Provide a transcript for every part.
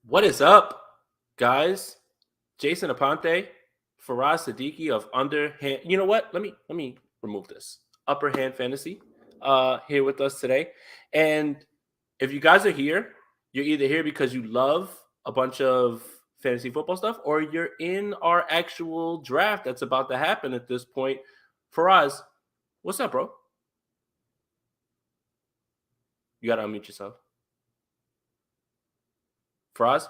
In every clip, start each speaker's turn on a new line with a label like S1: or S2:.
S1: What is up, guys? Jason Aponte, Faraz Siddiqui of Underhand. You know what? Let me remove this. Upper Hand Fantasy here with us today. And if you guys are here, you're either here because you love a bunch of fantasy football stuff, or you're in our actual draft that's about to happen at this point. Faraz, what's up, bro? You gotta unmute yourself. Faraz?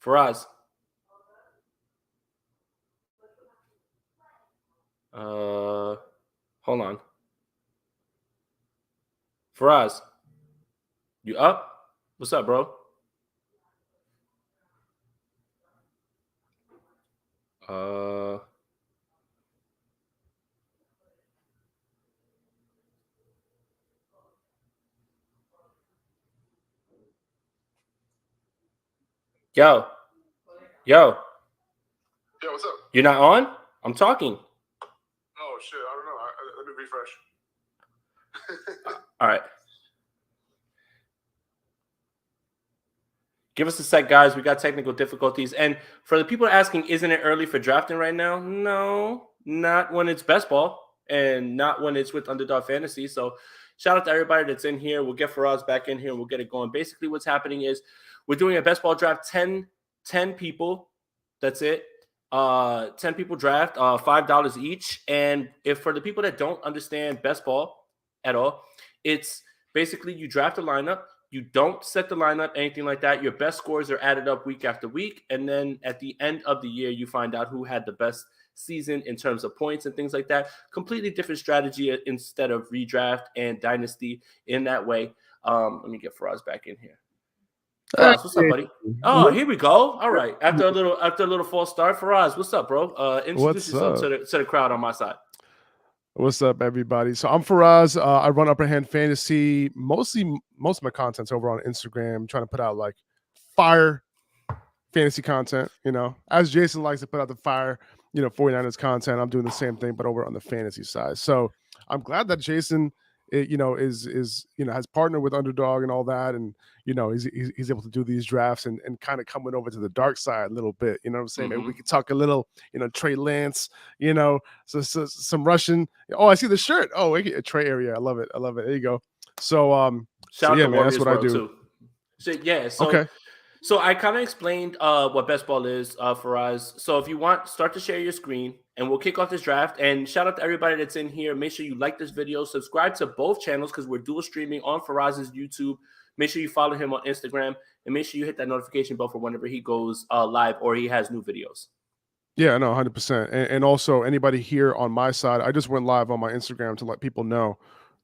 S1: Faraz. Hold on. Faraz, you up? What's up, bro? Uh, yo, yo,
S2: Yeah, what's up?
S1: you're not on? I'm talking.
S2: Oh, shit. I don't know. Let me refresh.
S1: All right. Give us a sec, guys. We got technical difficulties. And for the people asking, isn't it early for drafting right now? No, not when it's best ball and not when it's with Underdog Fantasy. So shout out to everybody that's in here. We'll get Faraz back in here and we'll get it going. Basically, what's happening is we're doing a best ball draft, 10 people. That's it. 10 people draft, $5 each. And if for the people that don't understand best ball at all, it's basically you draft a lineup. You don't set the lineup, anything like that. Your best scores are added up week after week. And then at the end of the year, you find out who had the best season in terms of points and things like that. Completely different strategy instead of redraft and dynasty in that way. Let me get Faraz back in here. Faraz, what's up, buddy? Oh, here we go. All right. After a little false start, Faraz, what's up, bro? Introduce yourself to the crowd on my side.
S3: What's up, everybody? So I'm Faraz. I run Upper Hand Fantasy. Most of my content's over on Instagram. I'm trying to put out like fire fantasy content. As Jason likes to put out the fire, 49ers content. I'm doing the same thing, but over on the fantasy side. So I'm glad that Jason, is has partnered with Underdog and all that, and he's able to do these drafts and kind of coming over to the dark side a little bit. You know what I'm saying? Maybe we could talk a little, Trey Lance, so some Russian. Oh, I see the shirt. Oh, a Trey area. I love it. There you go. So
S1: Shout out to
S3: man,
S1: Warriors
S3: that's what I do.
S1: Too. So
S3: okay.
S1: So I kind of explained what best ball is, Faraz. So if you want, start to share your screen, and we'll kick off this draft. And shout out to everybody that's in here. Make sure you like this video. Subscribe to both channels because we're dual streaming on Faraz's YouTube. Make sure you follow him on Instagram, and make sure you hit that notification bell for whenever he goes live or he has new videos.
S3: Yeah, no, 100%. And also anybody here on my side, I just went live on my Instagram to let people know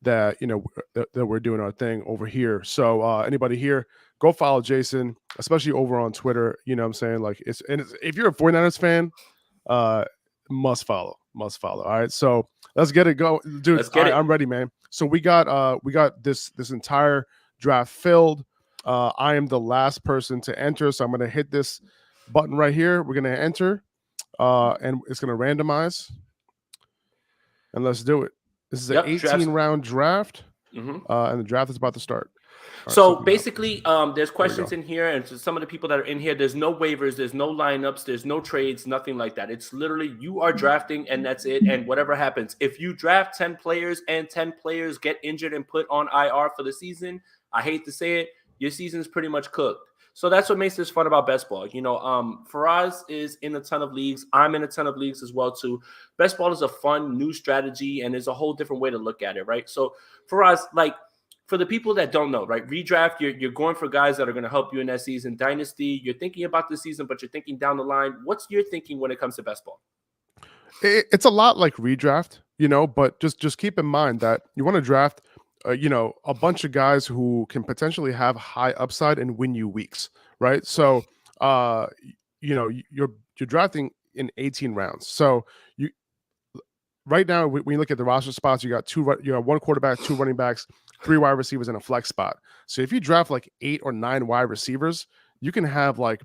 S3: that, that we're doing our thing over here. So anybody here, go follow Jason, especially over on Twitter. You know what I'm saying? Like if you're a 49ers fan, must follow. All right. So let's get it go. Dude, I'm ready, man. So we got this entire draft filled. I am the last person to enter. So I'm gonna hit this button right here. We're gonna enter. And it's gonna randomize. And let's do it. This is an 18-round draft. And the draft is about to start.
S1: So basically, there's questions in here, and to some of the people that are in here, there's no waivers, there's no lineups, there's no trades, nothing like that. It's literally you are drafting, and that's it. And whatever happens, if you draft 10 players and 10 players get injured and put on IR for the season, I hate to say it, your season's pretty much cooked. So that's what makes this fun about best ball. Faraz is in a ton of leagues. I'm in a ton of leagues as well, too. Best ball is a fun new strategy, and there's a whole different way to look at it, right? So Faraz, for the people that don't know, right? Redraft, you're going for guys that are going to help you in that season. Dynasty, you're thinking about the season, but you're thinking down the line. What's your thinking when it comes to best ball?
S3: It's a lot like redraft, but just keep in mind that you want to draft, a bunch of guys who can potentially have high upside and win you weeks, right? So, you're drafting in 18 rounds. So right now, when you look at the roster spots, you have one quarterback, 2 running backs, 3 wide receivers, and a flex spot. So if you draft like 8 or 9 wide receivers, you can have like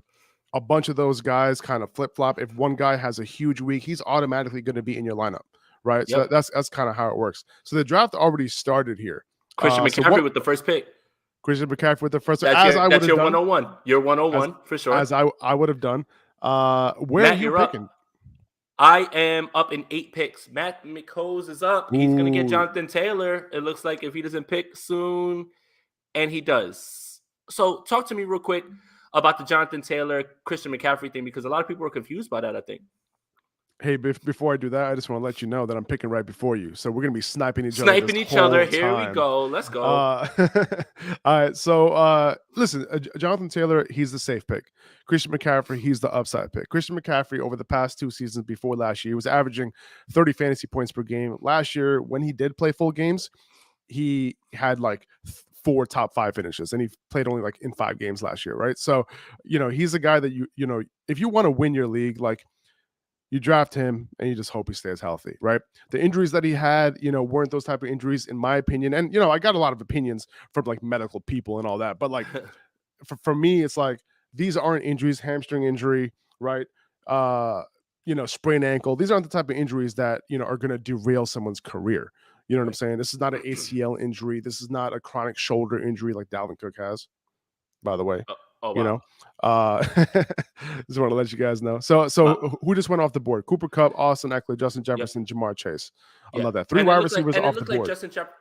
S3: a bunch of those guys kind of flip flop. If one guy has a huge week, he's automatically going to be in your lineup, right? Yep. So that's kind of how it works. So the draft already started here.
S1: Christian McCaffrey with the first pick.
S3: Christian McCaffrey with the first,
S1: That's
S3: I would have
S1: your
S3: done,
S1: 101. Your
S3: as
S1: 101 for sure.
S3: as I would have done. Where are
S1: Matt,
S3: you
S1: you're
S3: picking?
S1: up. I am up in 8 picks. Matt McCose is up. He's going to get
S3: Ooh,
S1: Jonathan Taylor. It looks like if he doesn't pick soon, and he does. So talk to me real quick about the Jonathan Taylor, Christian McCaffrey thing, because a lot of people are confused by that, I think.
S3: hey, before I do that, I just want to let you know that I'm picking right before you. So we're gonna be sniping each other this
S1: Sniping each
S3: whole
S1: other. Here we
S3: time.
S1: go. Let's go.
S3: All right. So listen, Jonathan Taylor, he's the safe pick. Christian McCaffrey, he's the upside pick. Christian McCaffrey, over the past 2 seasons before last year, was averaging 30 fantasy points per game. Last year, when he did play full games, he had like 4 top 5 finishes, and he played only like in 5 games last year, right? So, he's a guy that you know, if you want to win your league, like, you draft him and you just hope he stays healthy, right? The injuries that he had, weren't those type of injuries, in my opinion. And, I got a lot of opinions from like medical people and all that. But like for me, it's like these aren't injuries, hamstring injury, right? Sprained ankle. These aren't the type of injuries that, are going to derail someone's career. You know what I'm saying? This is not an ACL injury. This is not a chronic shoulder injury like Dalvin Cook has, by the way.
S1: Oh,
S3: You
S1: wow.
S3: know, just want to let you guys know. So who just went off the board? Cooper Kupp, Austin Eckler, Justin Jefferson, Jamar Chase. I love that. 3
S1: And
S3: wide receivers off the board.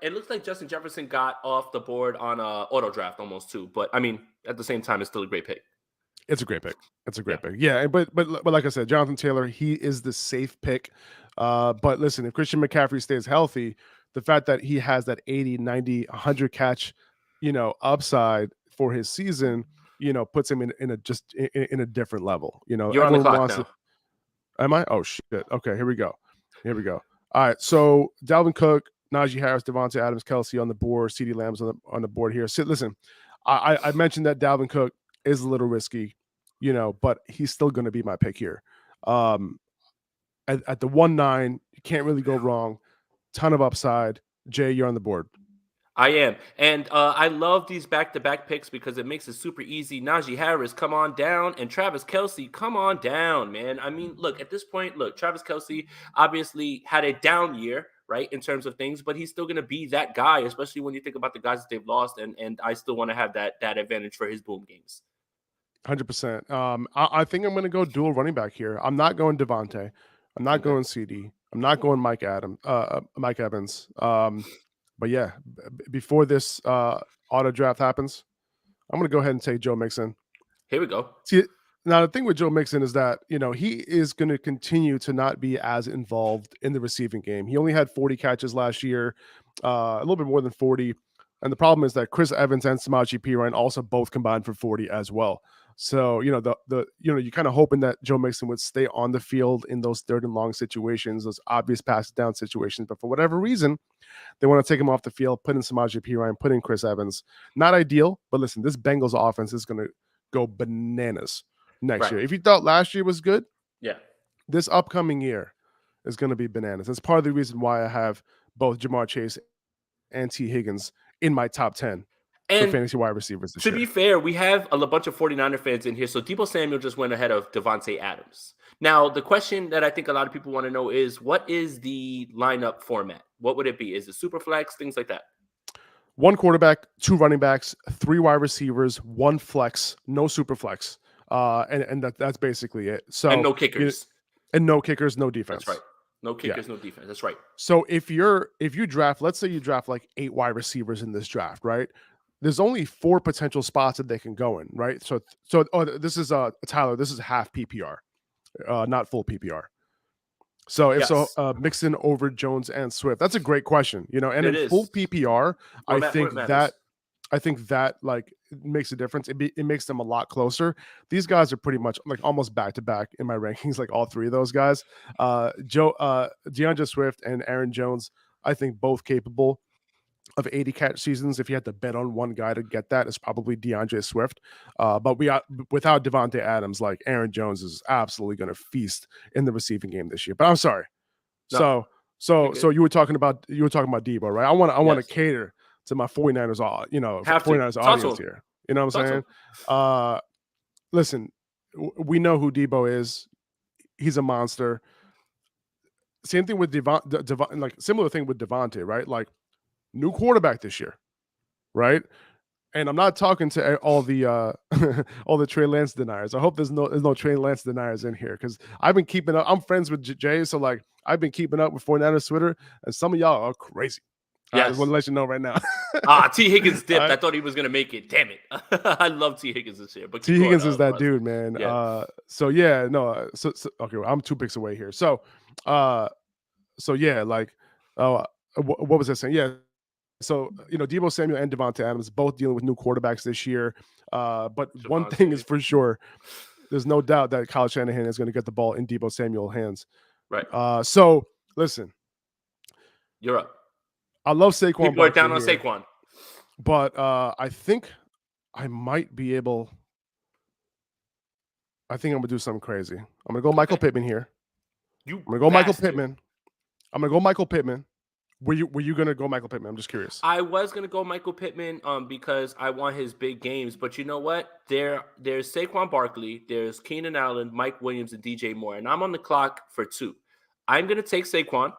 S1: it looks like Justin Jefferson got off the board on auto draft almost too. But I mean, at the same time, it's still a great pick.
S3: It's a great pick. It's a great pick. Yeah, but like I said, Jonathan Taylor, he is the safe pick. But listen, if Christian McCaffrey stays healthy, the fact that he has that 80, 90, 100 catch, upside for his season, puts him in a different level.
S1: You're on the clock now.
S3: Am I? Oh shit. Okay, here we go. All right. So Dalvin Cook, Najee Harris, Devontae Adams, Kelsey on the board, CeeDee Lamb's on the board here. So listen, I mentioned that Dalvin Cook is a little risky, but he's still going to be my pick here. At the 1-9, you can't really go wrong. Ton of upside. Jay, you're on the board.
S1: I am. And I love these back-to-back picks because it makes it super easy. Najee Harris, come on down. And Travis Kelce, come on down, man. I mean, look, at this point, Travis Kelce obviously had a down year, right, in terms of things, but he's still going to be that guy, especially when you think about the guys that they've lost. And I still want to have that advantage for his boom games.
S3: 100%. I think I'm going to go dual running back here. I'm not going Devontae. I'm not going CD. I'm not going Mike Evans. But yeah, before this auto draft happens, I'm going to go ahead and take Joe Mixon.
S1: Here we go.
S3: See, now the thing with Joe Mixon is that, he is going to continue to not be as involved in the receiving game. He only had 40 catches last year, a little bit more than 40. And the problem is that Chris Evans and Samaje Perine also both combined for 40 as well. So, you're kind of hoping that Joe Mixon would stay on the field in those 3rd and long situations, those obvious pass down situations. But for whatever reason, they want to take him off the field, put in Samaje Perine, put in Chris Evans. Not ideal, but listen, this Bengals offense is going to go bananas next year. If you thought last year was good, this upcoming year is going to be bananas. That's part of the reason why I have both Jamar Chase and T. Higgins in my top 10 for fantasy wide receivers this year.
S1: To be fair, we have a bunch of 49er fans in here. So Deebo Samuel just went ahead of Devontae Adams. Now, the question that I think a lot of people want to know is, what is the lineup format? What would it be? Is it super flex, things like that?
S3: 1 quarterback, 2 running backs, 3 wide receivers, 1 flex, no super flex. And that's basically it. So,
S1: and no kickers.
S3: No kickers, no defense.
S1: That's right. No kickers, no defense. That's right.
S3: So if you draft, let's say you draft like 8 wide receivers in this draft, right? There's only 4 potential spots that they can go in, right? So this is Tyler, this is half PPR, not full PPR. So if Mixon over Jones and Swift, that's a great question, and in full PPR, I think that like makes a difference. It makes them a lot closer. These guys are pretty much like almost back to back in my rankings, like all 3 of those guys. DeAndre Swift and Aaron Jones, I think both capable of 80 catch seasons. If you had to bet on one guy to get that, it's probably DeAndre Swift. But without Devontae Adams, like Aaron Jones is absolutely going to feast in the receiving game this year. But I'm sorry. No. So you were talking about Debo, right? I want to cater to my 49ers, 49ers audience here. You know what I'm saying? Listen, we know who Debo is. He's a monster. Same thing with similar thing with Devontae, right? Like, new quarterback this year, right? And I'm not talking to all the all the Trey Lance deniers. I hope there's no Trey Lance deniers in here because I've been keeping up. I'm friends with Jay, so like I've been keeping up with 49ers Twitter, and some of y'all are crazy. I just want
S1: Yes.
S3: to let you know right now.
S1: T. Higgins dipped.
S3: I-
S1: I thought he was gonna make it. Damn it. I love T. Higgins this year. But
S3: T.
S1: keep going,
S3: Higgins is that
S1: Faraz.
S3: dude, man.
S1: Yeah.
S3: So yeah, no. So okay, well, I'm 2 picks away here. So yeah, like, what was I saying? Yeah. So Deebo Samuel and Devonta Adams both dealing with new quarterbacks this year. But one thing is
S1: Javonte.
S3: for sure, there's no doubt that Kyle Shanahan is going to get the ball in Deebo Samuel hands.
S1: Right.
S3: So listen,
S1: You're up.
S3: I love Saquon
S1: People are
S3: Barkley
S1: down on
S3: here,
S1: Saquon.
S3: but I think I might be able. I think I'm gonna do something crazy. I'm gonna go Michael Pittman here.
S1: You
S3: I'm gonna go Michael
S1: bastard.
S3: Pittman. I'm gonna go Michael Pittman. Were you gonna go Michael Pittman? I'm just curious.
S1: I was gonna go Michael Pittman because I want his big games, but you know what? There's Saquon Barkley, there's Keenan Allen, Mike Williams, and DJ Moore, and I'm on the clock for 2. I'm gonna take Saquon,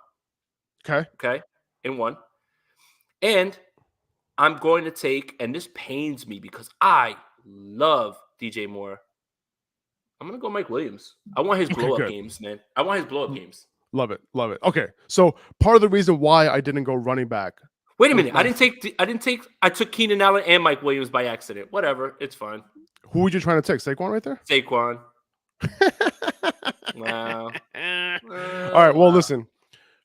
S3: Okay.
S1: in 1, and I'm going to take, and this pains me because I love DJ Moore. I'm gonna go Mike Williams. I want his
S3: Okay,
S1: blow up
S3: good.
S1: games, man. I want his blow up games.
S3: Love it. Okay, so part of the reason why I didn't go running back.
S1: Wait a minute. I took Keenan Allen and Mike Williams by accident. Whatever. It's fine.
S3: Who were you trying to take? Saquon right there?
S1: Saquon. Wow.
S3: All right. Well, listen.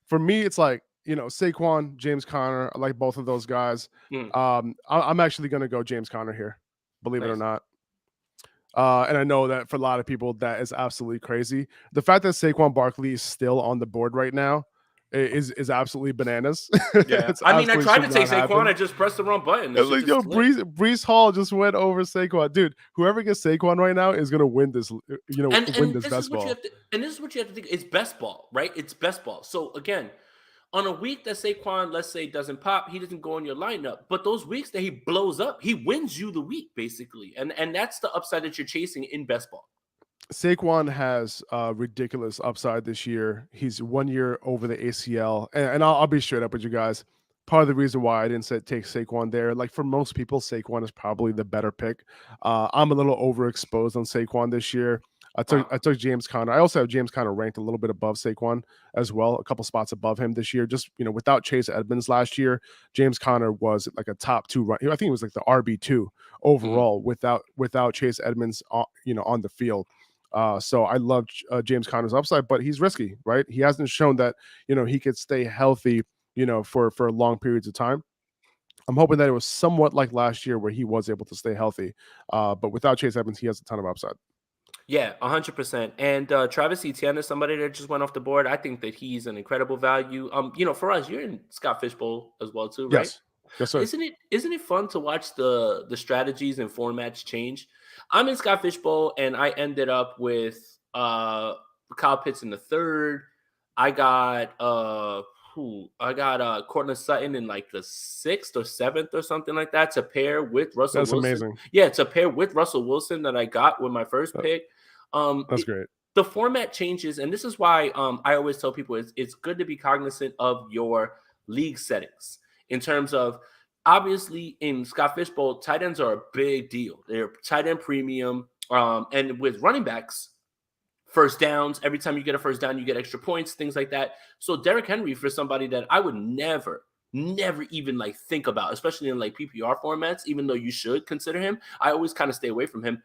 S3: For me, it's like Saquon, James Conner. I like both of those guys. I'm actually going to go James Conner here, believe it or not. And I know that for a lot of people, that is absolutely crazy. The fact that Saquon Barkley is still on the board right now is absolutely bananas.
S1: Yeah. I mean, I tried to take Saquon. I just pressed the wrong button.
S3: Like, yo, Breece Hall just went over Saquon. Dude, whoever gets Saquon right now is going to win this, win this best ball.
S1: And this is what you have to think. It's best ball, right? It's best ball. So, again, on a week that Saquon, let's say, doesn't pop, he doesn't go in your lineup. But those weeks that he blows up, he wins you the week, basically. And that's the upside that you're chasing in best ball.
S3: Saquon has ridiculous upside this year. He's 1 year over the ACL. And I'll be straight up with you guys. Part of the reason why I didn't take Saquon there, like for most people, Saquon is probably the better pick. I'm a little overexposed on Saquon this year. I took James Conner. I also have James Conner ranked a little bit above Saquon as well, a couple spots above him this year. Just without Chase Edmonds last year, James Conner was like a top 2 I think it was like the RB2 overall without Chase Edmonds on the field. So I love James Conner's upside, but he's risky, right? He hasn't shown that he could stay healthy for long periods of time. I'm hoping that it was somewhat like last year where he was able to stay healthy, but without Chase Edmonds, he has a ton of upside.
S1: Yeah, 100%. And Travis Etienne is somebody that just went off the board. I think that he's an incredible value. For us, you're in Scott Fishbowl as well too, right?
S3: Yes, sir.
S1: Isn't it fun to watch the strategies and formats change? I'm in Scott Fishbowl, and I ended up with Kyle Pitts in the 3rd. I got Cortland Sutton in like the 6th or 7th or something like that to pair with Russell Wilson.
S3: That's amazing.
S1: Yeah, to pair with Russell Wilson that I got with my first pick.
S3: That's great.
S1: The format changes, and this is why I always tell people it's good to be cognizant of your league settings in terms of, obviously in Scott Fishbowl, tight ends are a big deal. They're tight end premium. And with running backs, first downs, every time you get a first down, you get extra points, things like that. So Derrick Henry, for somebody that I would never even like think about, especially in like PPR formats, even though you should consider him, I always kind of stay away from him.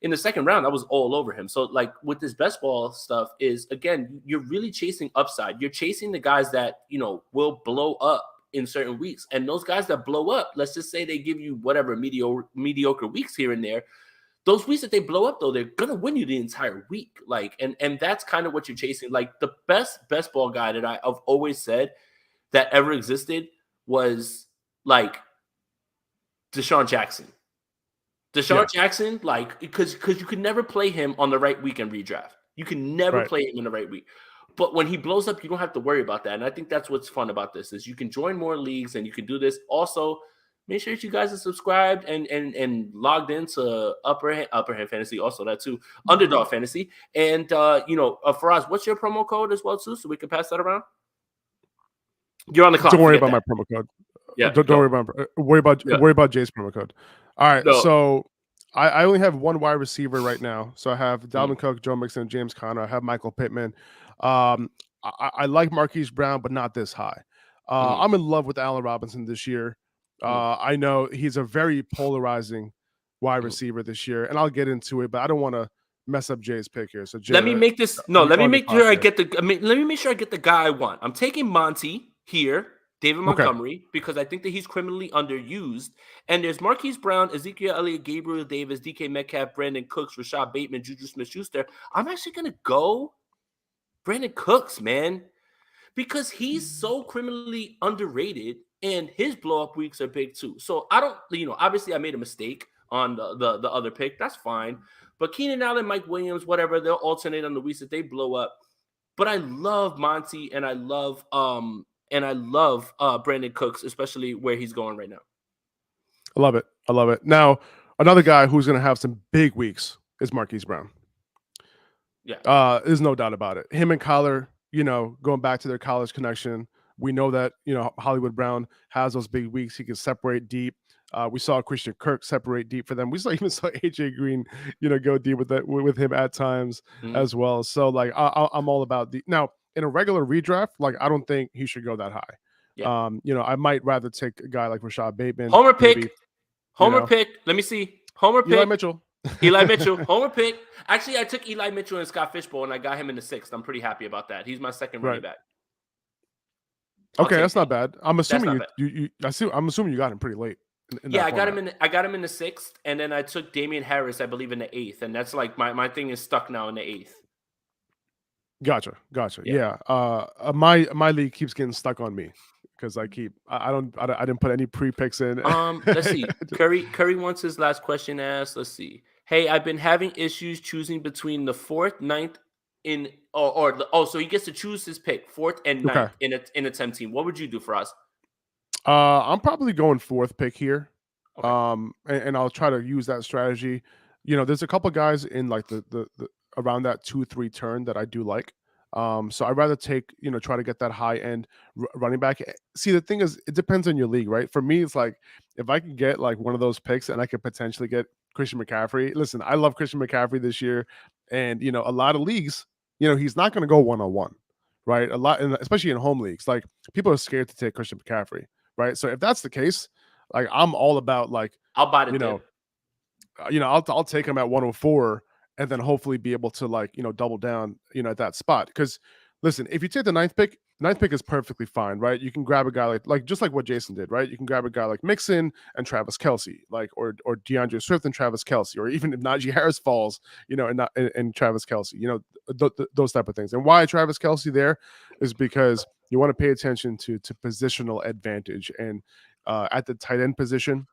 S1: In the 2nd round, I was all over him. So like with this best ball stuff is, again, you're really chasing upside. You're chasing the guys that, will blow up in certain weeks. And those guys that blow up, let's just say they give you whatever mediocre weeks here and there. Those weeks that they blow up, though, they're going to win you the entire week. Like, and that's kind of what you're chasing. Like the best ball guy that I've always said that ever existed was like Deshaun Jackson. Jackson, like, because you could never play him on the right week in redraft. You can never play him in the right week. But when he blows up, you don't have to worry about that. And I think that's what's fun about this is you can join more leagues and you can do this. Also, make sure that you guys are subscribed and logged into Upper Hand Fantasy, also that too, Underdog Fantasy. And, Faraz, what's your promo code as well too, so we can pass that around? You're on the clock.
S3: Don't worry about my promo code.
S1: Yeah,
S3: don't
S1: go.
S3: worry
S1: Yeah.
S3: about Jay's promo code. All right,
S1: No.
S3: so I only have one wide receiver right now. So I have
S1: Mm.
S3: Dalvin Cook, Joe Mixon, James Conner. I have Michael Pittman. I like Marquise Brown, but not this high. I'm in love with Allen Robinson this year. I know he's a very polarizing wide receiver this year, and I'll get into it, but I don't want to mess up Jay's pick here. So Jay,
S1: Let me make this. No, let me
S3: on the
S1: make sure I
S3: podcast.
S1: get the. Let me make sure I get the guy I want. I'm taking Monty here, David
S3: Okay.
S1: Montgomery, because I think that he's criminally underused. And there's Marquise Brown, Ezekiel Elliott, Gabriel Davis, DK Metcalf, Brandon Cooks, Rashad Bateman, Juju Smith-Schuster. I'm actually gonna go Brandon Cooks, man, because he's so criminally underrated, and his blow up weeks are big too. So I don't, obviously I made a mistake on the other pick. That's fine. But Keenan Allen, Mike Williams, whatever, they'll alternate on the weeks that they blow up. But I love Monty and I love Brandon Cooks, especially where he's going right now.
S3: I love it. I love it. Now, another guy who's going to have some big weeks is Marquise Brown.
S1: Yeah.
S3: There's no doubt about it. Him and Kyler, going back to their college connection, we know that, Hollywood Brown has those big weeks. He can separate deep. We saw Christian Kirk separate deep for them. We even saw AJ Green, go deep with him at times as well. So like, I'm all about now in a regular redraft. Like, I don't think he should go that high.
S1: Yeah.
S3: I might rather take a guy like Rashad Bateman.
S1: Homer pick.
S3: Maybe,
S1: pick. Let me see. Homer pick.
S3: Eli Mitchell.
S1: Eli Mitchell. Homer pick. Actually, I took Eli Mitchell and Scott Fishbowl, and I got him in the 6th. I'm pretty happy about that. He's my second running back.
S3: Okay, that's not bad. I'm assuming I'm assuming you got him pretty late.
S1: I got him in the 6th, and then I took Damian Harris, I believe, in the 8th, and that's like my thing is stuck now in the 8th.
S3: Gotcha. Yeah. My league keeps getting stuck on me because I didn't put any pre-picks in.
S1: Let's see. Curry wants his last question asked. Let's see. Hey, I've been having issues choosing between the 4th, 9th so he gets to choose his pick 4th and 9th in a 10 team. What would you do for us?
S3: I'm probably going 4th pick here.
S1: Okay.
S3: And I'll try to use that strategy. There's a couple guys in like the around that 2-3 turn that I do like. So I'd rather take, try to get that high end running back. See, the thing is, it depends on your league, right? For me, it's like if I could get like one of those picks and I could potentially get Christian McCaffrey. Listen, I love Christian McCaffrey this year, and a lot of leagues, he's not going to go 1-on-1, right? A lot, especially in home leagues, like people are scared to take Christian McCaffrey, right? So if that's the case, like I'm all about like
S1: I'll buy the
S3: I'll take him at 104. And then hopefully be able to like, double down, at that spot. Because listen, if you take the 9th pick is perfectly fine, right? You can grab a guy like just like what Jason did, right? You can grab a guy like Mixon and Travis Kelce, like or DeAndre Swift and Travis Kelce, or even if Najee Harris falls, and Travis Kelce, those type of things. And why Travis Kelce there is because you want to pay attention to positional advantage. And at the tight end position,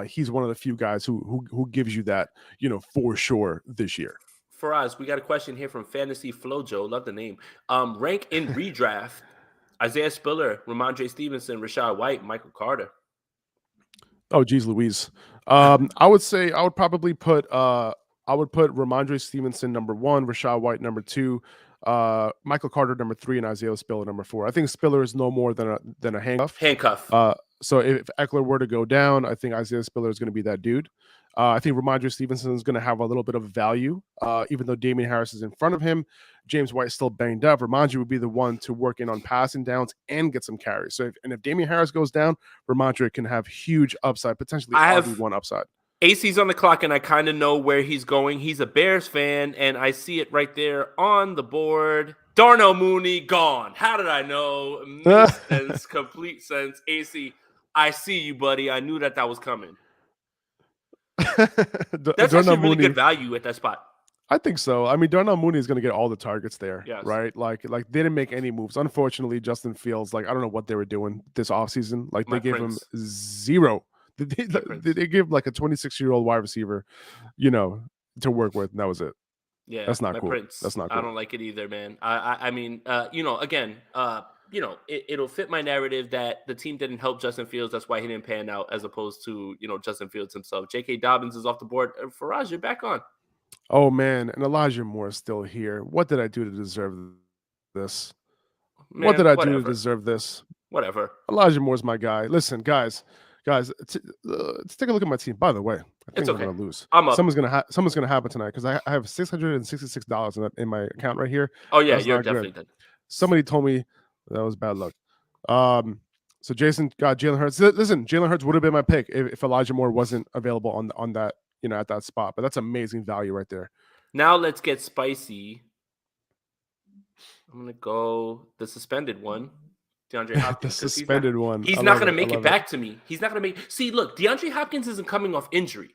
S3: he's one of the few guys who gives you that, for sure this year.
S1: Faraz, we got a question here from Fantasy Flojo. Love the name. Rank in redraft: Isaiah Spiller, Ramondre Stevenson, Rashad White, Michael Carter.
S3: Oh, geez, Louise. I would probably put Ramondre Stevenson number 1, Rashad White number 2, Michael Carter number 3, and Isaiah Spiller number 4. I think Spiller is no more than a handcuff. So if Eckler were to go down, I think Isaiah Spiller is going to be that dude. I think Ramondre Stevenson is going to have a little bit of value, even though Damian Harris is in front of him. James White's still banged up. Ramondre would be the one to work in on passing downs and get some carries. So if Damian Harris goes down, Ramondre can have huge upside, potentially RB1 upside.
S1: AC's on the clock, and I kind of know where he's going. He's a Bears fan, and I see it right there on the board. Darnell Mooney gone. How did I know? Makes sense, complete sense. AC, I see you, buddy. I knew that was coming. That's actually really good value at that spot.
S3: I think so. I mean, Darnell Mooney is going to get all the targets there,
S1: yes.
S3: Right? Like they didn't make any moves. Unfortunately, Justin Fields, like I don't know what they were doing this offseason. Like they gave him zero. They give like a 26-year-old wide receiver, to work with, and that was it.
S1: Yeah,
S3: that's not cool.
S1: Prince.
S3: That's not cool.
S1: I don't like it either, man. I mean, again, it'll fit my narrative that the team didn't help Justin Fields. That's why he didn't pan out, as opposed to Justin Fields himself. J.K. Dobbins is off the board. Faraz, you're back on.
S3: Oh man, and Elijah Moore is still here. What did I do to deserve this?
S1: Man,
S3: what did I do to deserve this?
S1: Whatever.
S3: Elijah Moore's my guy. Listen, guys, let's take a look at my team. By the way, I
S1: It's
S3: think we're
S1: okay.
S3: gonna lose.
S1: I'm up.
S3: Something's gonna happen tonight because I have $666 in my account right here.
S1: Oh yeah,
S3: That's
S1: you're
S3: not
S1: definitely
S3: good.
S1: done.
S3: Somebody told me that was bad luck. So Jason got Jalen Hurts. Listen, Jalen Hurts would have been my pick if Elijah Moore wasn't available on that, at that spot. But that's amazing value right there.
S1: Now let's get spicy. I'm gonna go the suspended one, DeAndre Hopkins.
S3: The suspended one.
S1: He's
S3: I
S1: not
S3: love
S1: gonna
S3: it. I
S1: make it
S3: love
S1: back to me. He's not gonna make. See, look, DeAndre Hopkins isn't coming off injury,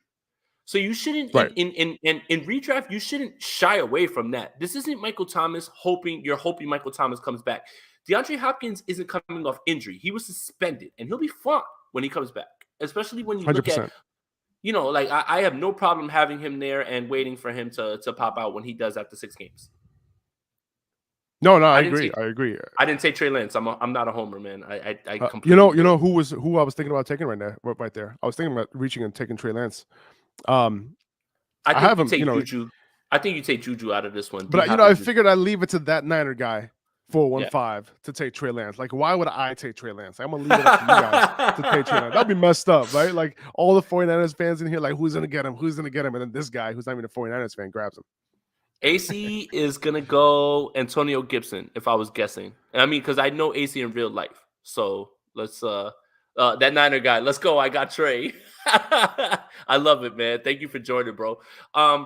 S1: so you shouldn't
S3: Right.
S1: in redraft. You shouldn't shy away from that. This isn't Michael Thomas you're hoping Michael Thomas comes back. DeAndre Hopkins isn't coming off injury. He was suspended, and he'll be fine when he comes back. Especially when you look
S3: 100%.
S1: at, like I have no problem having him there and waiting for him to pop out when he does after 6 games.
S3: No, I agree. I agree.
S1: I didn't say Trey Lance. I'm not a homer, man. I completely
S3: you know who I was thinking about taking right there. I was thinking about reaching and taking Trey Lance. I
S1: think
S3: have
S1: you
S3: him.
S1: take Juju. I think you take Juju out of this one.
S3: But I figured I'd leave it to that Niner guy 415 to take Trey Lance. Like, why would I take Trey Lance? I'm gonna leave it up to you guys to take Trey Lance. That'd be messed up, right? Like all the 49ers fans in here, like, who's gonna get him? Who's gonna get him? And then this guy who's not even a 49ers fan grabs him.
S1: AC is gonna go Antonio Gibson, if I was guessing. I mean, because I know AC in real life. So let's that Niner guy. Let's go. I got Trey. I love it, man. Thank you for joining, bro.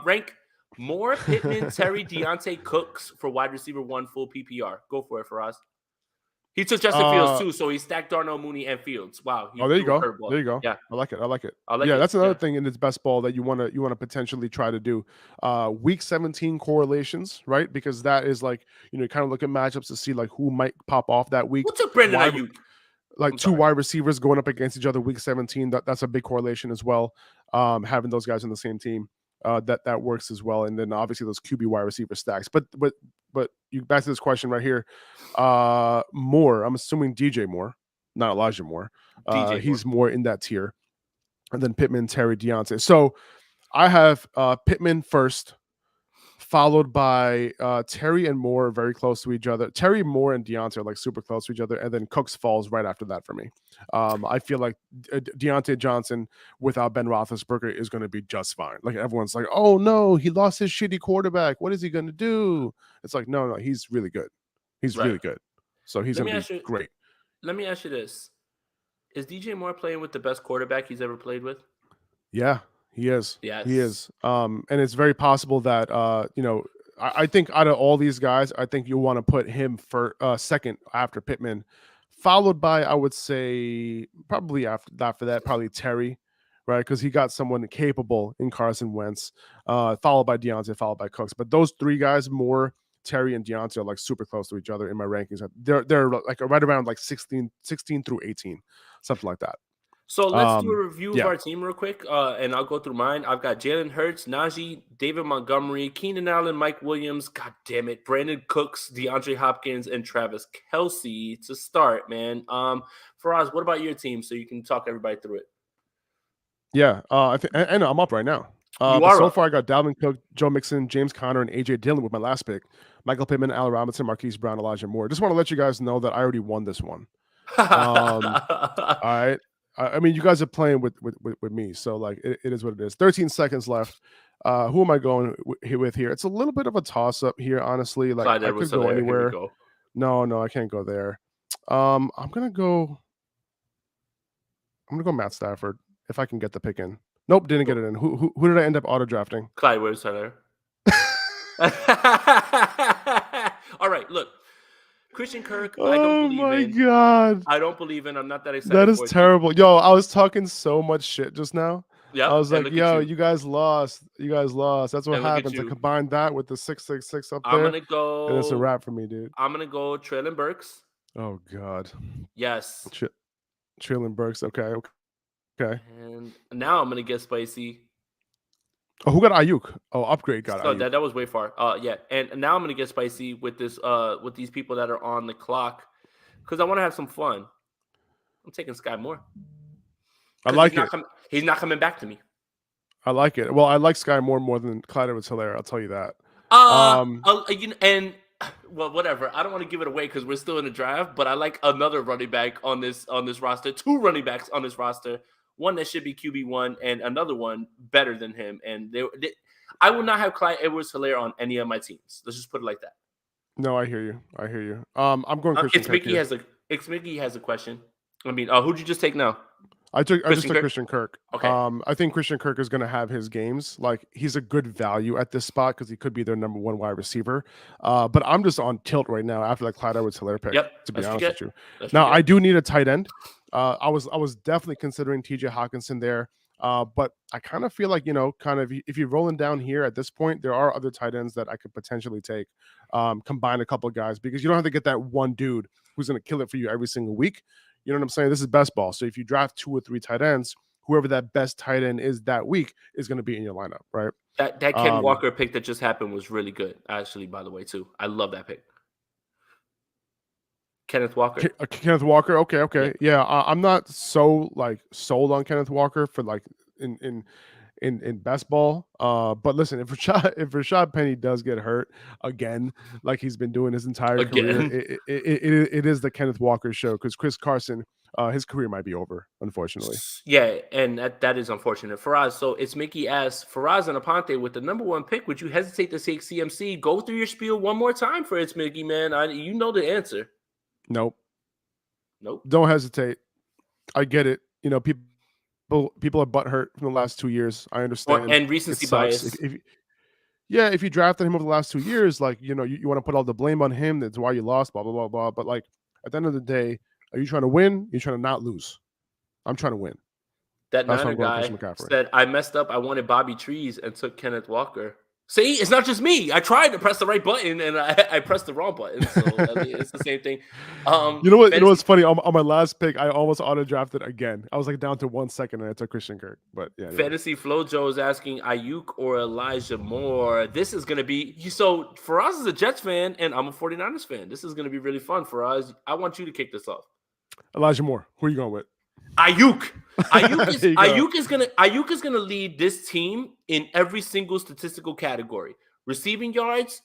S1: Rank Moore, Pittman, Terry, Deontay, Cooks for wide receiver 1 full PPR. Go for it, Faraz. He took Justin Fields too, so he stacked Darnell Mooney and Fields. Wow.
S3: There you go. There you go.
S1: Yeah,
S3: I like it.
S1: yeah,
S3: that's another thing in this best ball that you want to potentially try to do. Week 17 correlations, right? Because that is like, you kind of look at matchups to see like who might pop off that week.
S1: Who took Brandon Ayuk?
S3: Like two wide receivers going up against each other week 17. That's a big correlation as well. Having those guys on the same team. That works as well, and then obviously those QB wide receiver stacks. But you back to this question right here. Moore, I'm assuming DJ Moore, not Elijah Moore. He's more in that tier, and then Pittman, Terry, Deontay. So I have Pittman first, followed by Terry and Moore, very close to each other. Terry, Moore, and Deontay are like super close to each other, and then Cooks falls right after that for me. I feel like Deontay Johnson without Ben Roethlisberger is going to be just fine. Like everyone's like, oh no, he lost his shitty quarterback. What is he going to do? It's like, no, he's really good. He's really good. So he's going to be great.
S1: Let me ask you this. Is DJ Moore playing with the best quarterback he's ever played with?
S3: Yeah. He is.
S1: Yes.
S3: He is. And it's very possible that I think out of all these guys, I think you want to put him for second after Pittman, followed by, I would say, probably after that, probably Terry, right? Because he got someone capable in Carson Wentz, followed by Deontay, followed by Cooks. But those three guys, Moore, Terry, and Deontay, are like super close to each other in my rankings. They're like right around like 16 through 18, something like that.
S1: So let's do a review of our team real quick, and I'll go through mine. I've got Jalen Hurts, Najee, David Montgomery, Keenan Allen, Mike Williams, God damn it, Brandon Cooks, DeAndre Hopkins, and Travis Kelce to start, man. Faraz, what about your team so you can talk everybody through it?
S3: Yeah, I think, and I'm up right now. So far, I got Dalvin Cook, Joe Mixon, James Conner, and AJ Dillon with my last pick. Michael Pittman, Allen Robinson, Marquise Brown, Elijah Moore. Just want to let you guys know that I already won this one. All right. I mean, you guys are playing with me, so like it is what it is. 13 seconds left. Who am I going with here? It's a little bit of a toss up here, honestly. Like I could go anywhere. No, I can't go there. I'm gonna go Matt Stafford if I can get the pick in. Nope, didn't get it in. Who did I end up auto drafting?
S1: Clyde Edwards-Helaire. All right, look. Christian Kirk, I don't believe in. Oh my
S3: God.
S1: I don't believe in. I'm not that excited.
S3: That is terrible. Yo, I was talking so much shit just now.
S1: Yeah.
S3: I was like, yo, you guys lost. That's what happens. I combine that with the 666 up there.
S1: I'm gonna go.
S3: And it's a wrap for me, dude.
S1: I'm gonna go Treylon Burks.
S3: Oh God.
S1: Yes.
S3: Treylon Burks. Okay.
S1: And now I'm gonna get spicy.
S3: Oh, who got Ayuk? Oh, upgrade got Ayuk.
S1: That was way far. Yeah. And now I'm gonna get spicy with this with these people that are on the clock because I want to have some fun. I'm taking Sky Moore.
S3: I like it.
S1: He's not coming back to me.
S3: I like it. Well, I like Sky Moore more than Clyde Edwards-Helaire. I'll tell you that.
S1: And well, whatever. I don't want to give it away because we're still in the draft, but I like another running back on this roster. 2 running backs on this roster. One that should be QB1 and another one better than him. And I will not have Clyde Edwards-Helaire on any of my teams. Let's just put it like that.
S3: No, I hear you. I hear you. I'm going Christian Kirk here.
S1: Mickey has a question. I mean, who'd you just take now?
S3: I just took Christian Kirk.
S1: Okay.
S3: I think Christian Kirk is going to have his games. Like, he's a good value at this spot because he could be their number 1 wide receiver. But I'm just on tilt right now after that Clyde Edwards-Helaire pick.
S1: Yep,
S3: to be honest with you.
S1: Now
S3: I do need a tight end. I was definitely considering T.J. Hawkinson there. But I kind of feel like, kind of if you're rolling down here at this point, there are other tight ends that I could potentially take, combine a couple of guys, because you don't have to get that one dude who's going to kill it for you every single week. You know what I'm saying? This is best ball. So if you draft 2 or 3 tight ends, whoever that best tight end is that week is going to be in your lineup, right?
S1: That Ken Walker pick that just happened was really good, actually, by the way, too. I love that pick. Kenneth Walker.
S3: Kenneth Walker. Okay. Yeah, I'm not so sold on Kenneth Walker for in best ball. But listen, if Rashad Penny does get hurt again, like he's been doing his entire career, it is the Kenneth Walker show, because Chris Carson, his career might be over, unfortunately.
S1: Yeah, and that is unfortunate. Faraz, so it's Mickey asks, Faraz and Aponte, with the number 1 pick, would you hesitate to take CMC? Go through your spiel one more time for It's Mickey, man. You know the answer.
S3: Nope.
S1: Don't
S3: hesitate. I get it. People are butthurt from the last 2 years. I understand.
S1: And recency bias.
S3: If you drafted him over the last 2 years, you want to put all the blame on him. That's why you lost, blah, blah, blah, blah. But at the end of the day, are you trying to win? You're trying to not lose. I'm trying to win.
S1: That Niner guy said, I messed up. I wanted Bobby Trees and took Kenneth Walker. See, it's not just me. I tried to press the right button and I pressed the wrong button. So it's the same thing.
S3: You know what's funny? On my last pick, I almost auto drafted again. I was down to 1 second and I took Christian Kirk. But yeah.
S1: Fantasy Flojo is asking Ayuk or Elijah Moore. This is gonna be so. Faraz is a Jets fan and I'm a 49ers fan. This is gonna be really fun, Faraz. I want you to kick this off.
S3: Elijah Moore. Who are you going with?
S1: Ayuk is gonna lead this team in every single statistical category: receiving yards,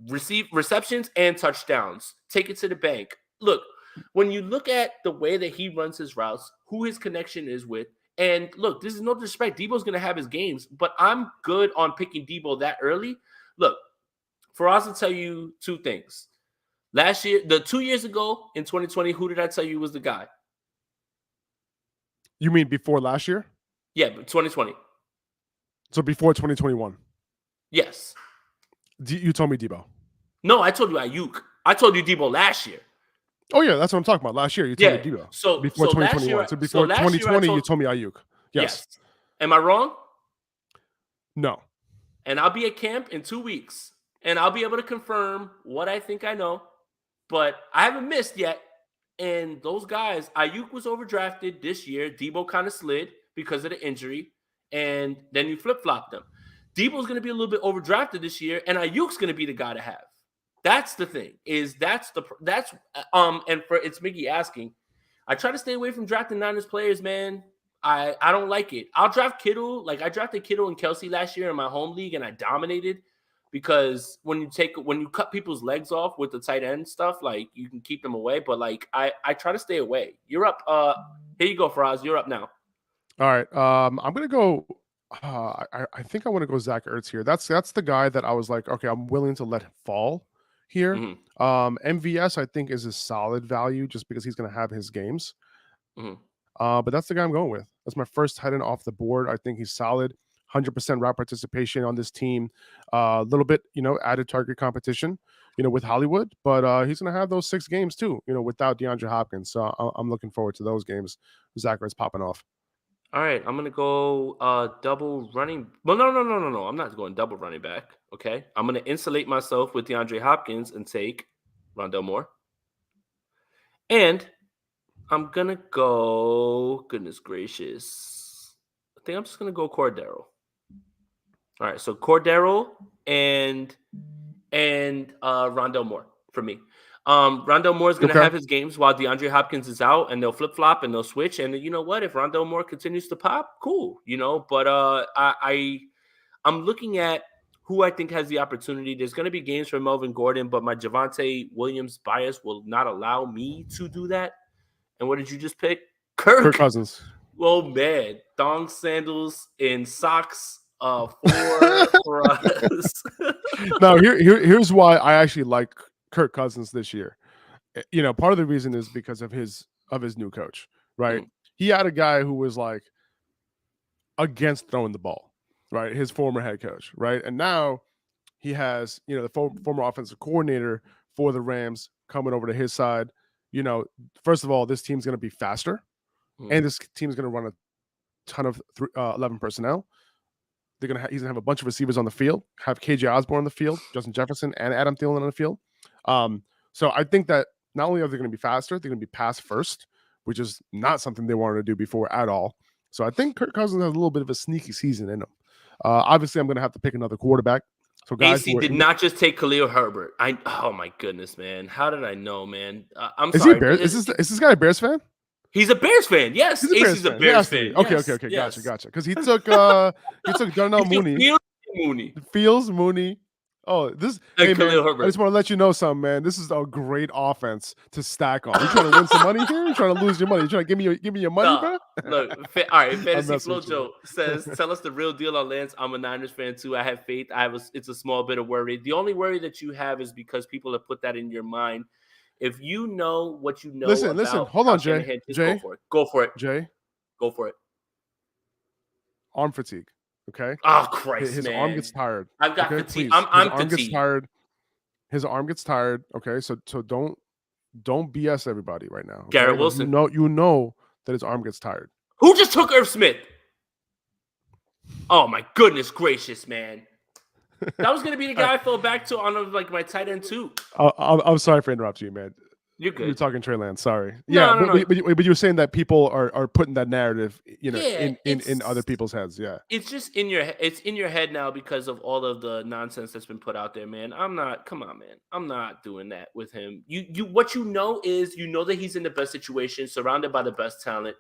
S1: receptions, and touchdowns. Take it to the bank. Look, when you look at the way that he runs his routes, who his connection is with, and look, this is no disrespect. Debo's gonna have his games, but I'm good on picking Debo that early. Look, Faraz will tell you 2 things. Last year, 2 years ago in 2020, who did I tell you was the guy?
S3: You mean before last year?
S1: Yeah, 2020.
S3: So before 2021?
S1: Yes.
S3: You told me Debo.
S1: No, I told you Ayuk. I told you Debo last year.
S3: Oh, yeah, that's what I'm talking about. Last year, you told me Debo.
S1: So
S3: before 2021. So before 2020, you told me Ayuk. Yes.
S1: Am I wrong?
S3: No.
S1: And I'll be at camp in 2 weeks, and I'll be able to confirm what I think I know, but I haven't missed yet. And those guys, Ayuk was overdrafted this year. Debo kind of slid because of the injury, and then you flip-flopped them. Debo's going to be a little bit overdrafted this year, and Ayuk's going to be the guy to have. That's the thing. And for it's Mickey asking, I try to stay away from drafting Niners players, man. I don't like it. I'll draft Kittle. I drafted Kittle and Kelsey last year in my home league, and I dominated. Because when you cut people's legs off with the tight end stuff, you can keep them away. But I try to stay away. You're up. Here you go, Faraz. You're up now.
S3: All right. I'm gonna go. I think I want to go Zach Ertz here. That's the guy that I was like, okay, I'm willing to let him fall here.
S1: Mm-hmm.
S3: MVS I think is a solid value just because he's gonna have his games.
S1: Mm-hmm.
S3: But that's the guy I'm going with. That's my first tight end off the board. I think he's solid. 100% route participation on this team. A little bit, added target competition, with Hollywood. But he's going to have those 6 games too, without DeAndre Hopkins. So I'm looking forward to those games. Zach Ertz popping off.
S1: All right, I'm going to go double running. Well, no. I'm not going double running back, okay? I'm going to insulate myself with DeAndre Hopkins and take Rondell Moore. And I'm going to go, goodness gracious, I think I'm just going to go Cordero. All right, so Cordero and Rondell Moore for me. Rondell Moore is going to have his games while DeAndre Hopkins is out, and they'll flip-flop and they'll switch. And you know what? If Rondell Moore continues to pop, cool, But I'm looking at who I think has the opportunity. There's going to be games for Melvin Gordon, but my Javonte Williams bias will not allow me to do that. And what did you just pick?
S3: Kirk Cousins.
S1: Oh, man. Thong sandals and socks for us.
S3: Now, here's why I actually like Kirk Cousins this year. You know, part of the reason is because of his new coach, right? He had a guy who was like against throwing the ball, right? His former head coach, right? And now he has, you know, the former offensive coordinator for the Rams coming over to his side. You know, first of all, this team's going to be faster, and this team's going to run a ton of 11 personnel. He's gonna have a bunch of receivers on the field, have KJ Osborne on the field, Justin Jefferson, and Adam Thielen on the field. So I think that not only are they going to be faster, they're going to be pass first, which is not something they wanted to do before at all. So I think Kirk Cousins has a little bit of a sneaky season in him. Obviously, I'm going to have to pick another quarterback. So guys,
S1: AC did not just take Khalil Herbert. Oh my goodness, man! How did I know, man? I'm
S3: is
S1: sorry.
S3: He a Bears, is this guy a Bears fan?
S1: He's a Bears fan. Yes, AC's a Bears fan.
S3: Okay, yes. Gotcha. Because he took Darnell Mooney. Fields Mooney. Oh, this hey man, Herbert. I just want to let you know something, man. This is a great offense to stack on. You trying to win some money here? You trying to lose your money? You trying to give me your money, bro?
S1: Look, all right. Fantasy Flojo says, "Tell us the real deal on Lance." I'm a Niners fan too. I have faith. It's a small bit of worry. The only worry that you have is because people have put that in your mind. If you know what you know,
S3: listen. Hold on, Jay.
S1: Go for it.
S3: Jay,
S1: go for it.
S3: Arm fatigue. Okay.
S1: Oh Christ,
S3: his
S1: man.
S3: arm gets tired.
S1: I've got fatigue. I'm
S3: arm gets tired. His arm gets tired. Okay, so don't BS everybody right now. Okay?
S1: Garrett Wilson.
S3: You know that his arm gets tired.
S1: Who just took Irv Smith? Oh my goodness gracious, man. That was gonna be the guy I fell back to on my tight end too.
S3: I'm sorry for interrupting you, man.
S1: You're good.
S3: You're talking Trey Lance. Sorry.
S1: No.
S3: But you're saying that people are putting that narrative, you know, in other people's heads. Yeah.
S1: It's just in your head now because of all of the nonsense that's been put out there, man. Come on, man. I'm not doing that with him. What you know that he's in the best situation, surrounded by the best talent.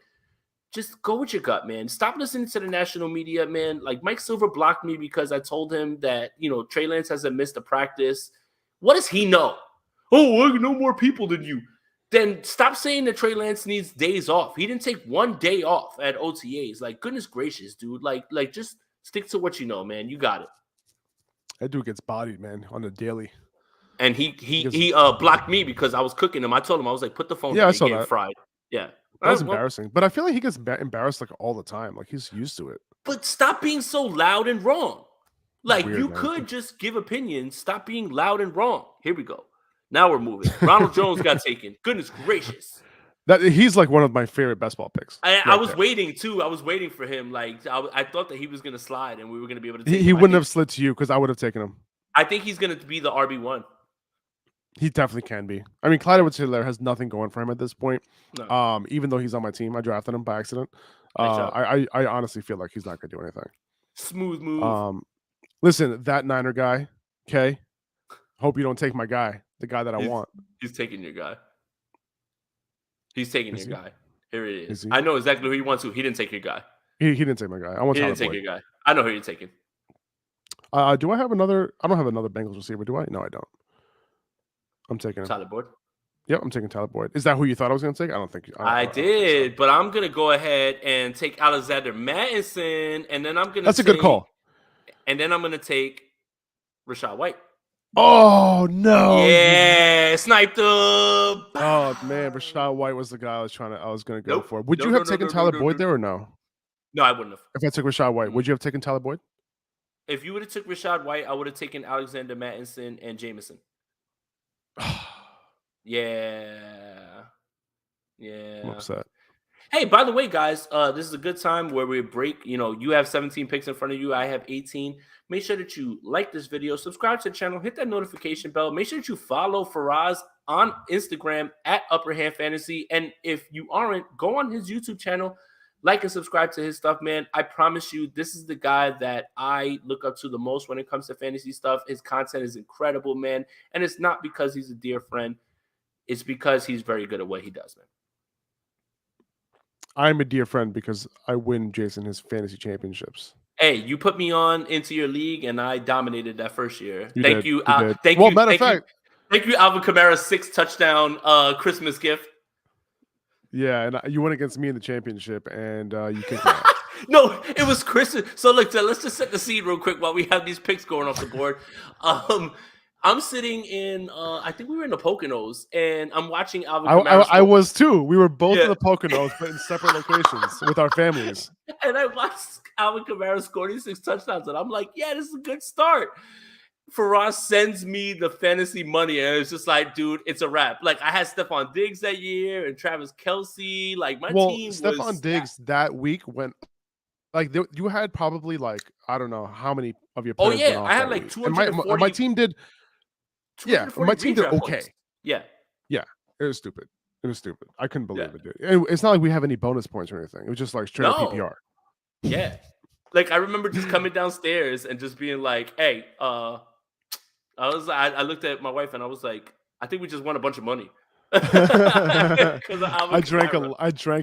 S1: Just go with your gut, man. Stop listening to the national media, man. Like Mike Silver blocked me because I told him that, you know, Trey Lance hasn't missed a practice. What does he know? Oh, I know more people than you. Then stop saying that Trey Lance needs days off. He didn't take one day off at OTAs. Like, goodness gracious, dude. Like just stick to what you know, man. You got it.
S3: That dude gets bodied, man, on the daily.
S1: And he blocked me because I was cooking him. I told him, I was like, put the phone down.
S3: I saw that.
S1: Fried. Yeah.
S3: That was embarrassing. But I feel like he gets embarrassed like all the time. Like he's used to it.
S1: But stop being so loud and wrong. Like weird, you man. Could just give opinions. Stop being loud and wrong. Here we go. Now we're moving. Ronald Jones got taken. Goodness gracious.
S3: He's like one of my favorite best ball picks.
S1: I was waiting too. I was waiting for him. Like I thought that he was going to slide and we were going to be able to take him.
S3: He wouldn't have slid to you because I would have taken him.
S1: I think he's going to be the RB1.
S3: He definitely can be. I mean, Clyde Edwards-Helaire has nothing going for him at this point.
S1: No.
S3: Even though he's on my team, I drafted him by accident. I honestly feel like he's not going to do anything.
S1: Smooth move.
S3: Listen, that Niner guy, okay? Hope you don't take my guy, the guy that I want.
S1: He's taking your guy. He's taking your guy. Here it is.
S3: Is he?
S1: I know exactly who he wants to. He didn't take your guy.
S3: He didn't take my guy.
S1: He didn't take your guy. I know who you're taking.
S3: Do I have another? I don't have another Bengals receiver, do I? No, I don't. I'm taking him.
S1: Tyler Boyd.
S3: Yep, I'm taking Tyler Boyd. Is that who you thought I was going to take? I don't think.
S1: I did, but I'm going to go ahead and take Alexander Mattison, and then I'm going to.
S3: That's a good call.
S1: And then I'm going to take Rachaad White.
S3: Oh no!
S1: Yeah, sniped him.
S3: Oh man, Rachaad White was the guy I was going to go for. Would you have taken Tyler Boyd there or no?
S1: No, I wouldn't have.
S3: If I took Rachaad White, would you have taken Tyler Boyd?
S1: If you would have took Rachaad White, I would have taken Alexander Mattison and Jameson. Yeah.
S3: I'm upset.
S1: Hey, by the way, guys, this is a good time where we break. You know, you have 17 picks in front of you. I have 18. Make sure that you like this video, subscribe to the channel, hit that notification bell. Make sure that you follow Faraz on Instagram at Upper Hand Fantasy. And if you aren't, go on his YouTube channel, like and subscribe to his stuff, man. I promise you, this is the guy that I look up to the most when it comes to fantasy stuff. His content is incredible, man. And it's not because he's a dear friend. It's because he's very good at what he does, man.
S3: I'm a dear friend because I win Jason his fantasy championships.
S1: Hey, you put me on into your league, and I dominated that first year.
S3: You
S1: Thank
S3: did.
S1: you.
S3: You did.
S1: Thank
S3: Well,
S1: you.
S3: matter of
S1: Thank you.
S3: fact,
S1: Thank you, Alvin Kamara's 6-touchdown Christmas gift.
S3: yeah, and you went against me in the championship, and you kicked my ass.
S1: No, it was Christmas. So look, let's just set the scene real quick while we have these picks going off the board. I'm sitting in. I think we were in the Poconos, and I'm watching Alvin Kamara
S3: I
S1: score.
S3: was too. We were both
S1: Yeah.
S3: in the Poconos, but in separate locations with our families.
S1: And I watched Alvin Kamara score these 6 touchdowns, and I'm like, yeah, this is a good start. Faraz sends me the fantasy money, and it's just like, dude, it's a wrap. Like, I had Stephon Diggs that year and Travis Kelce. Like, my team
S3: Stephon
S1: was
S3: Diggs that week went like you had probably like I don't know how many of your
S1: Oh
S3: players went
S1: yeah,
S3: off
S1: I had
S3: that
S1: like
S3: week.
S1: 240.
S3: And my team did. Yeah,
S1: 240
S3: my team did
S1: redraft
S3: okay.
S1: points. Yeah.
S3: Yeah, it was stupid. It was stupid. I couldn't believe
S1: Yeah.
S3: it, dude. And it's not like we have any bonus points or anything. It was just like straight up
S1: No.
S3: PPR.
S1: Yeah. Like, I remember just coming downstairs and just being like, hey, I looked at my wife and I was like, I think we just won a bunch of money.
S3: I drank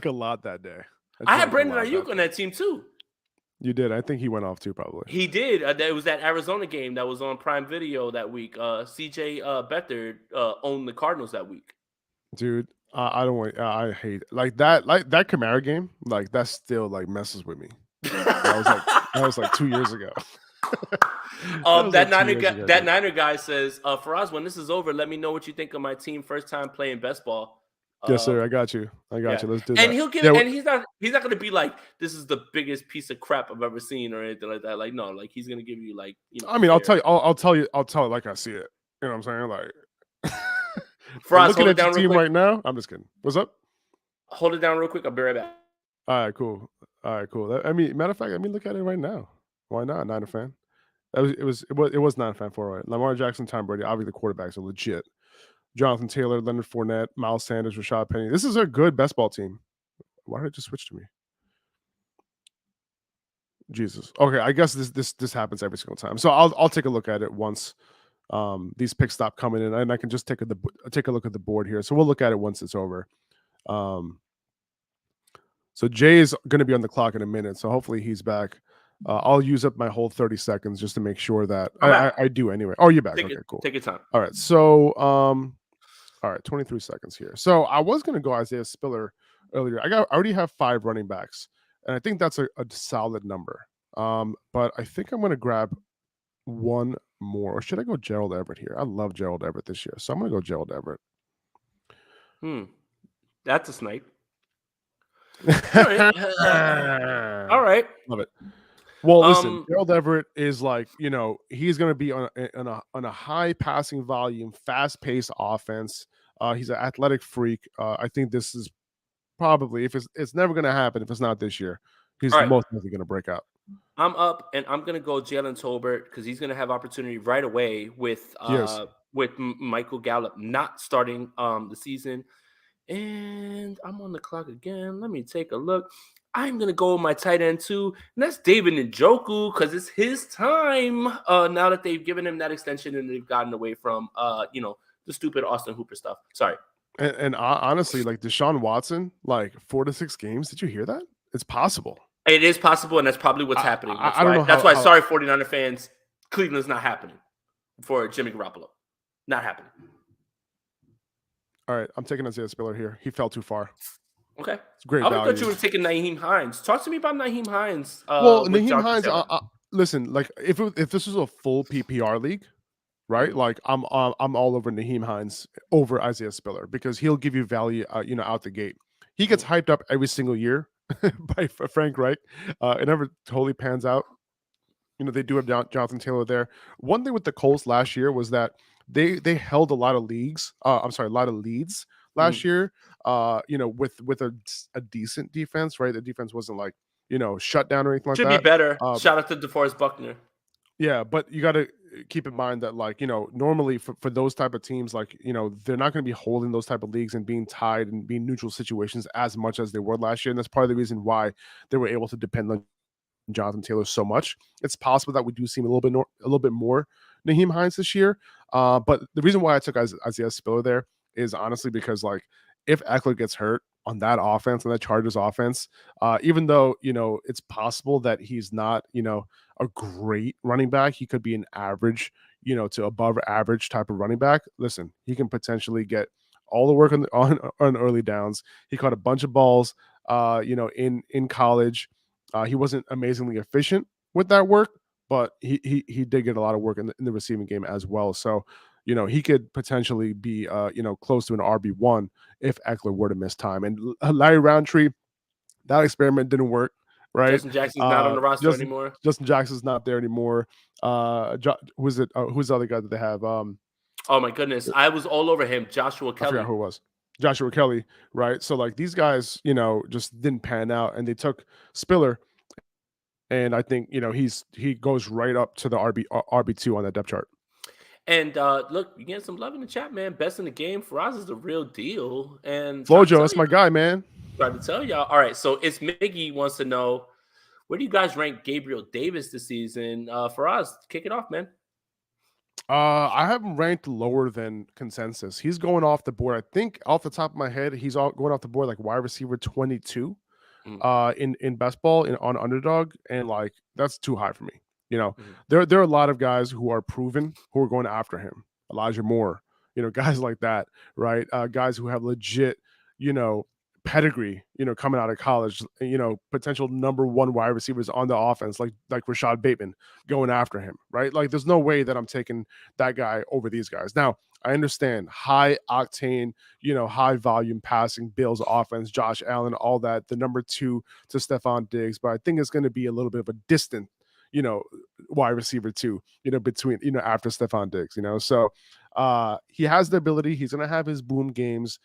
S3: a lot that day.
S1: I had Brandon Ayuk on that team too.
S3: You did. I think he went off too, probably.
S1: He did. It was that Arizona game that was on Prime Video that week. CJ Beathard owned the Cardinals that week.
S3: Dude, I don't want. I hate like that Kamara game. Like that still like messes with me. That was like 2 years ago.
S1: That Niner guy says, Faraz, when this is over, let me know what you think of my team first time playing best ball.
S3: Yes, sir. I got you. Let's do that.
S1: And he'll give, and he's not going to be like, this is the biggest piece of crap I've ever seen or anything like that. Like, no, like he's going to give you like, you know.
S3: I mean, I'll tell you like I see it. You know what I'm saying? Like,
S1: Faraz,
S3: looking at your team right now. I'm just kidding. What's up?
S1: Hold it down real quick. I'll be right back.
S3: All right, cool. I mean, matter of fact, look at it right now. Why not? Niner fan. It was Niner fan for right. Lamar Jackson, Tom Brady, obviously the quarterbacks are legit. Jonathan Taylor, Leonard Fournette, Miles Sanders, Rashad Penny. This is a good best ball team. Why did it just switch to me? Jesus. Okay, I guess this happens every single time. So I'll take a look at it once these picks stop coming in, and I can just take a look at the board here. So we'll look at it once it's over. So Jay is going to be on the clock in a minute, so hopefully he's back. I'll use up my whole 30 seconds just to make sure that I do anyway. Oh, you're back. Okay, cool.
S1: Take your time.
S3: All right. So, all right, 23 seconds here. So I was going to go Isaiah Spiller earlier. I already have 5 running backs, and I think that's a solid number. But I think I'm going to grab one more. Or should I go Gerald Everett here? I love Gerald Everett this year, so I'm going to go Gerald Everett.
S1: That's a snipe. All right. All right.
S3: Love it. Well, listen, Gerald Everett is like, you know, he's going to be on a high passing volume, fast paced offense. He's an athletic freak. I think this is probably, if it's never going to happen, if it's not this year, he's most likely going to break out.
S1: I'm up, and I'm going to go Jalen Tolbert because he's going to have opportunity right away with Michael Gallup not starting the season. And I'm on the clock again. Let me take a look. I'm going to go with my tight end too, and that's David Njoku because it's his time now that they've given him that extension and they've gotten away from, the stupid Austin Hooper stuff. Sorry.
S3: And honestly, like Deshaun Watson, like 4 to 6 games. Did you hear that? It's possible.
S1: It is possible, and that's probably what's happening.
S3: I don't know.
S1: That's why, sorry, 49er fans, Cleveland's not happening for Jimmy Garoppolo. Not happening.
S3: All right, I'm taking Isaiah Spiller here. He fell too far.
S1: Okay.
S3: It's great
S1: value. I thought you were taking Nyheim Hines. Talk to me about Nyheim Hines.
S3: Well, Nyheim Hines, listen, like if this was a full PPR league, right? Like I'm all over Nyheim Hines over Isaiah Spiller because he'll give you value, out the gate. He gets hyped up every single year by Frank Reich. It never totally pans out. You know, they do have Jonathan Taylor there. One thing with the Colts last year was that they held a lot of leads last year. With a decent defense, right? The defense wasn't like, shut down or anything like that.
S1: Should be better. Shout out to DeForest Buckner.
S3: Yeah, but you got to keep in mind that, like, normally for those type of teams, like, they're not going to be holding those type of leagues and being tied and being neutral situations as much as they were last year. And that's part of the reason why they were able to depend on Jonathan Taylor so much. It's possible that we do see a little bit more Nyheim Hines this year. But the reason why I took Isaiah Spiller there is honestly because, like, if Eckler gets hurt, on that offense, on that Chargers offense. Even though, it's possible that he's not, a great running back, he could be an average, to above average type of running back. Listen, he can potentially get all the work on early downs. He caught a bunch of balls, in college. He wasn't amazingly efficient with that work, but he did get a lot of work in the receiving game as well. So, he could potentially be, close to an RB1 if Eckler were to miss time. And Larry Roundtree, that experiment didn't work, right?
S1: Justin Jackson's not on the roster anymore.
S3: Justin Jackson's not there anymore. Who's the other guy that they have?
S1: Oh my goodness, I was all over him. Joshua
S3: I
S1: Kelly.
S3: forgot who it was. Joshua Kelly, right? So like these guys, just didn't pan out, and they took Spiller, and I think he goes right up to the RB2 on that depth chart.
S1: And look, you getting some love in the chat, man. Best in the game. Faraz is the real deal. And
S3: Flojo, that's my guy, man.
S1: Trying to tell y'all. All right, so it's Miggy wants to know, where do you guys rank Gabriel Davis this season? Faraz, kick it off, man.
S3: I have him ranked lower than consensus. He's going off the board. I think off the top of my head, he's going off the board like wide receiver 22 in best ball on Underdog, and like that's too high for me. There are a lot of guys who are proven who are going after him. Elijah Moore, guys like that, right? Guys who have legit, pedigree, coming out of college, potential number one wide receivers on the offense, like Rashad Bateman going after him, right? Like there's no way that I'm taking that guy over these guys. Now, I understand high octane, high volume passing Bills offense, Josh Allen, all that, the number 2 to Stephon Diggs, but I think it's going to be a little bit of a distant, wide receiver 2, between, after Stephon Diggs, so he has the ability, he's going to have his boom games,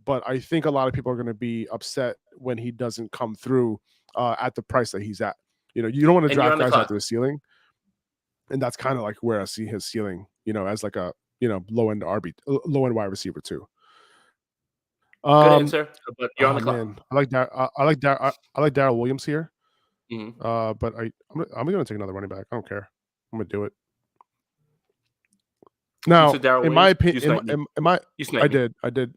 S3: but I think a lot of people are going to be upset when he doesn't come through at the price that he's at. You don't want to draft guys after the ceiling, and that's kind of like where I see his ceiling, as like a low end wide receiver too.
S1: Good answer, but you're on the clock.
S3: Man, I like that. I like Darrell Williams here. But I'm going to take another running back. I don't care. I'm going to do it. Now, in my opinion, I did.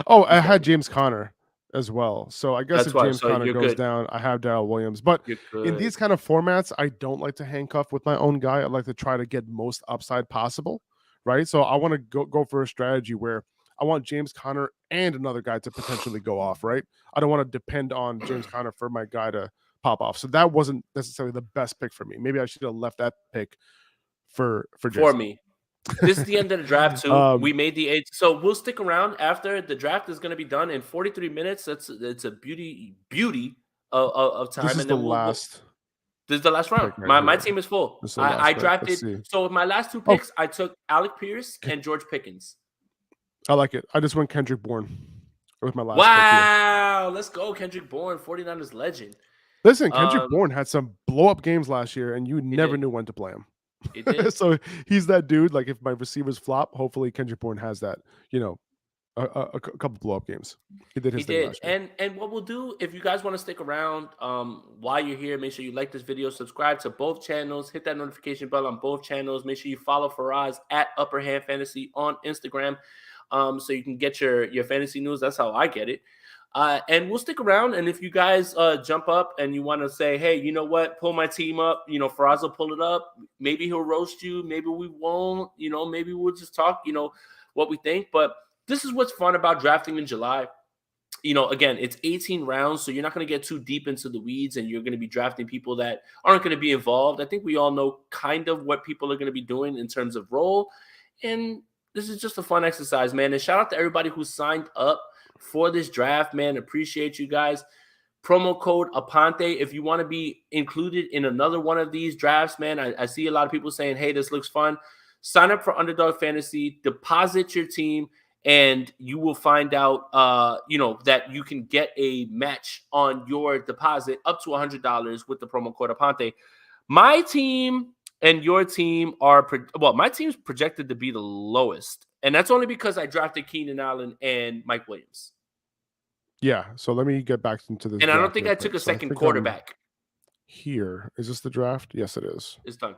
S3: Oh, I had James Conner as well. So I guess if James Conner goes down, I have Darrell Williams. But in these kind of formats, I don't like to handcuff with my own guy. I like to try to get most upside possible, right? So I want to go for a strategy where I want James Conner and another guy to potentially go off, right? I don't want to depend on James Conner for my guy to pop off. So that wasn't necessarily the best pick for me. Maybe I should have left that pick for
S1: me. This is the end of the draft too. We made the 8, so we'll stick around after the draft is going to be done in 43 minutes. It's a beauty of time.
S3: This is the last.
S1: This is the last round. My team is full. I drafted. So with my last 2 picks, I took Alec Pierce and George Pickens.
S3: I like it. I just went Kendrick Bourne with my last.
S1: Wow, let's go Kendrick Bourne, 49ers legend.
S3: Listen, Kendrick Bourne had some blow up games last year, and you never knew when to play him. So he's that dude. Like if my receivers flop, hopefully Kendrick Bourne has that. A couple blow up games. He did his thing last year.
S1: And what we'll do, if you guys want to stick around, while you're here, make sure you like this video, subscribe to both channels, hit that notification bell on both channels. Make sure you follow Faraz at Upper Hand Fantasy on Instagram, so you can get your fantasy news. That's how I get it. And we'll stick around. And if you guys jump up and you want to say, hey, you know what, pull my team up, Faraz will pull it up. Maybe he'll roast you. Maybe we won't. Maybe we'll just talk, what we think. But this is what's fun about drafting in July. Again, it's 18 rounds, so you're not going to get too deep into the weeds, and you're going to be drafting people that aren't going to be involved. I think we all know kind of what people are going to be doing in terms of role. And this is just a fun exercise, man. And shout out to everybody who signed up for this draft, man. Appreciate you guys. Promo code Aponte if you want to be included in another one of these drafts, man. I see a lot of people saying, hey, this looks fun. Sign up for Underdog Fantasy, deposit your team, and you will find out, that you can get a match on your deposit up to $100 with the promo code Aponte. My team and your team my team's projected to be the lowest. And that's only because I drafted Keenan Allen and Mike Williams.
S3: Yeah, so let me get back into this.
S1: And I don't think I took a second quarterback.
S3: Here. Is this the draft? Yes, it is.
S1: It's done.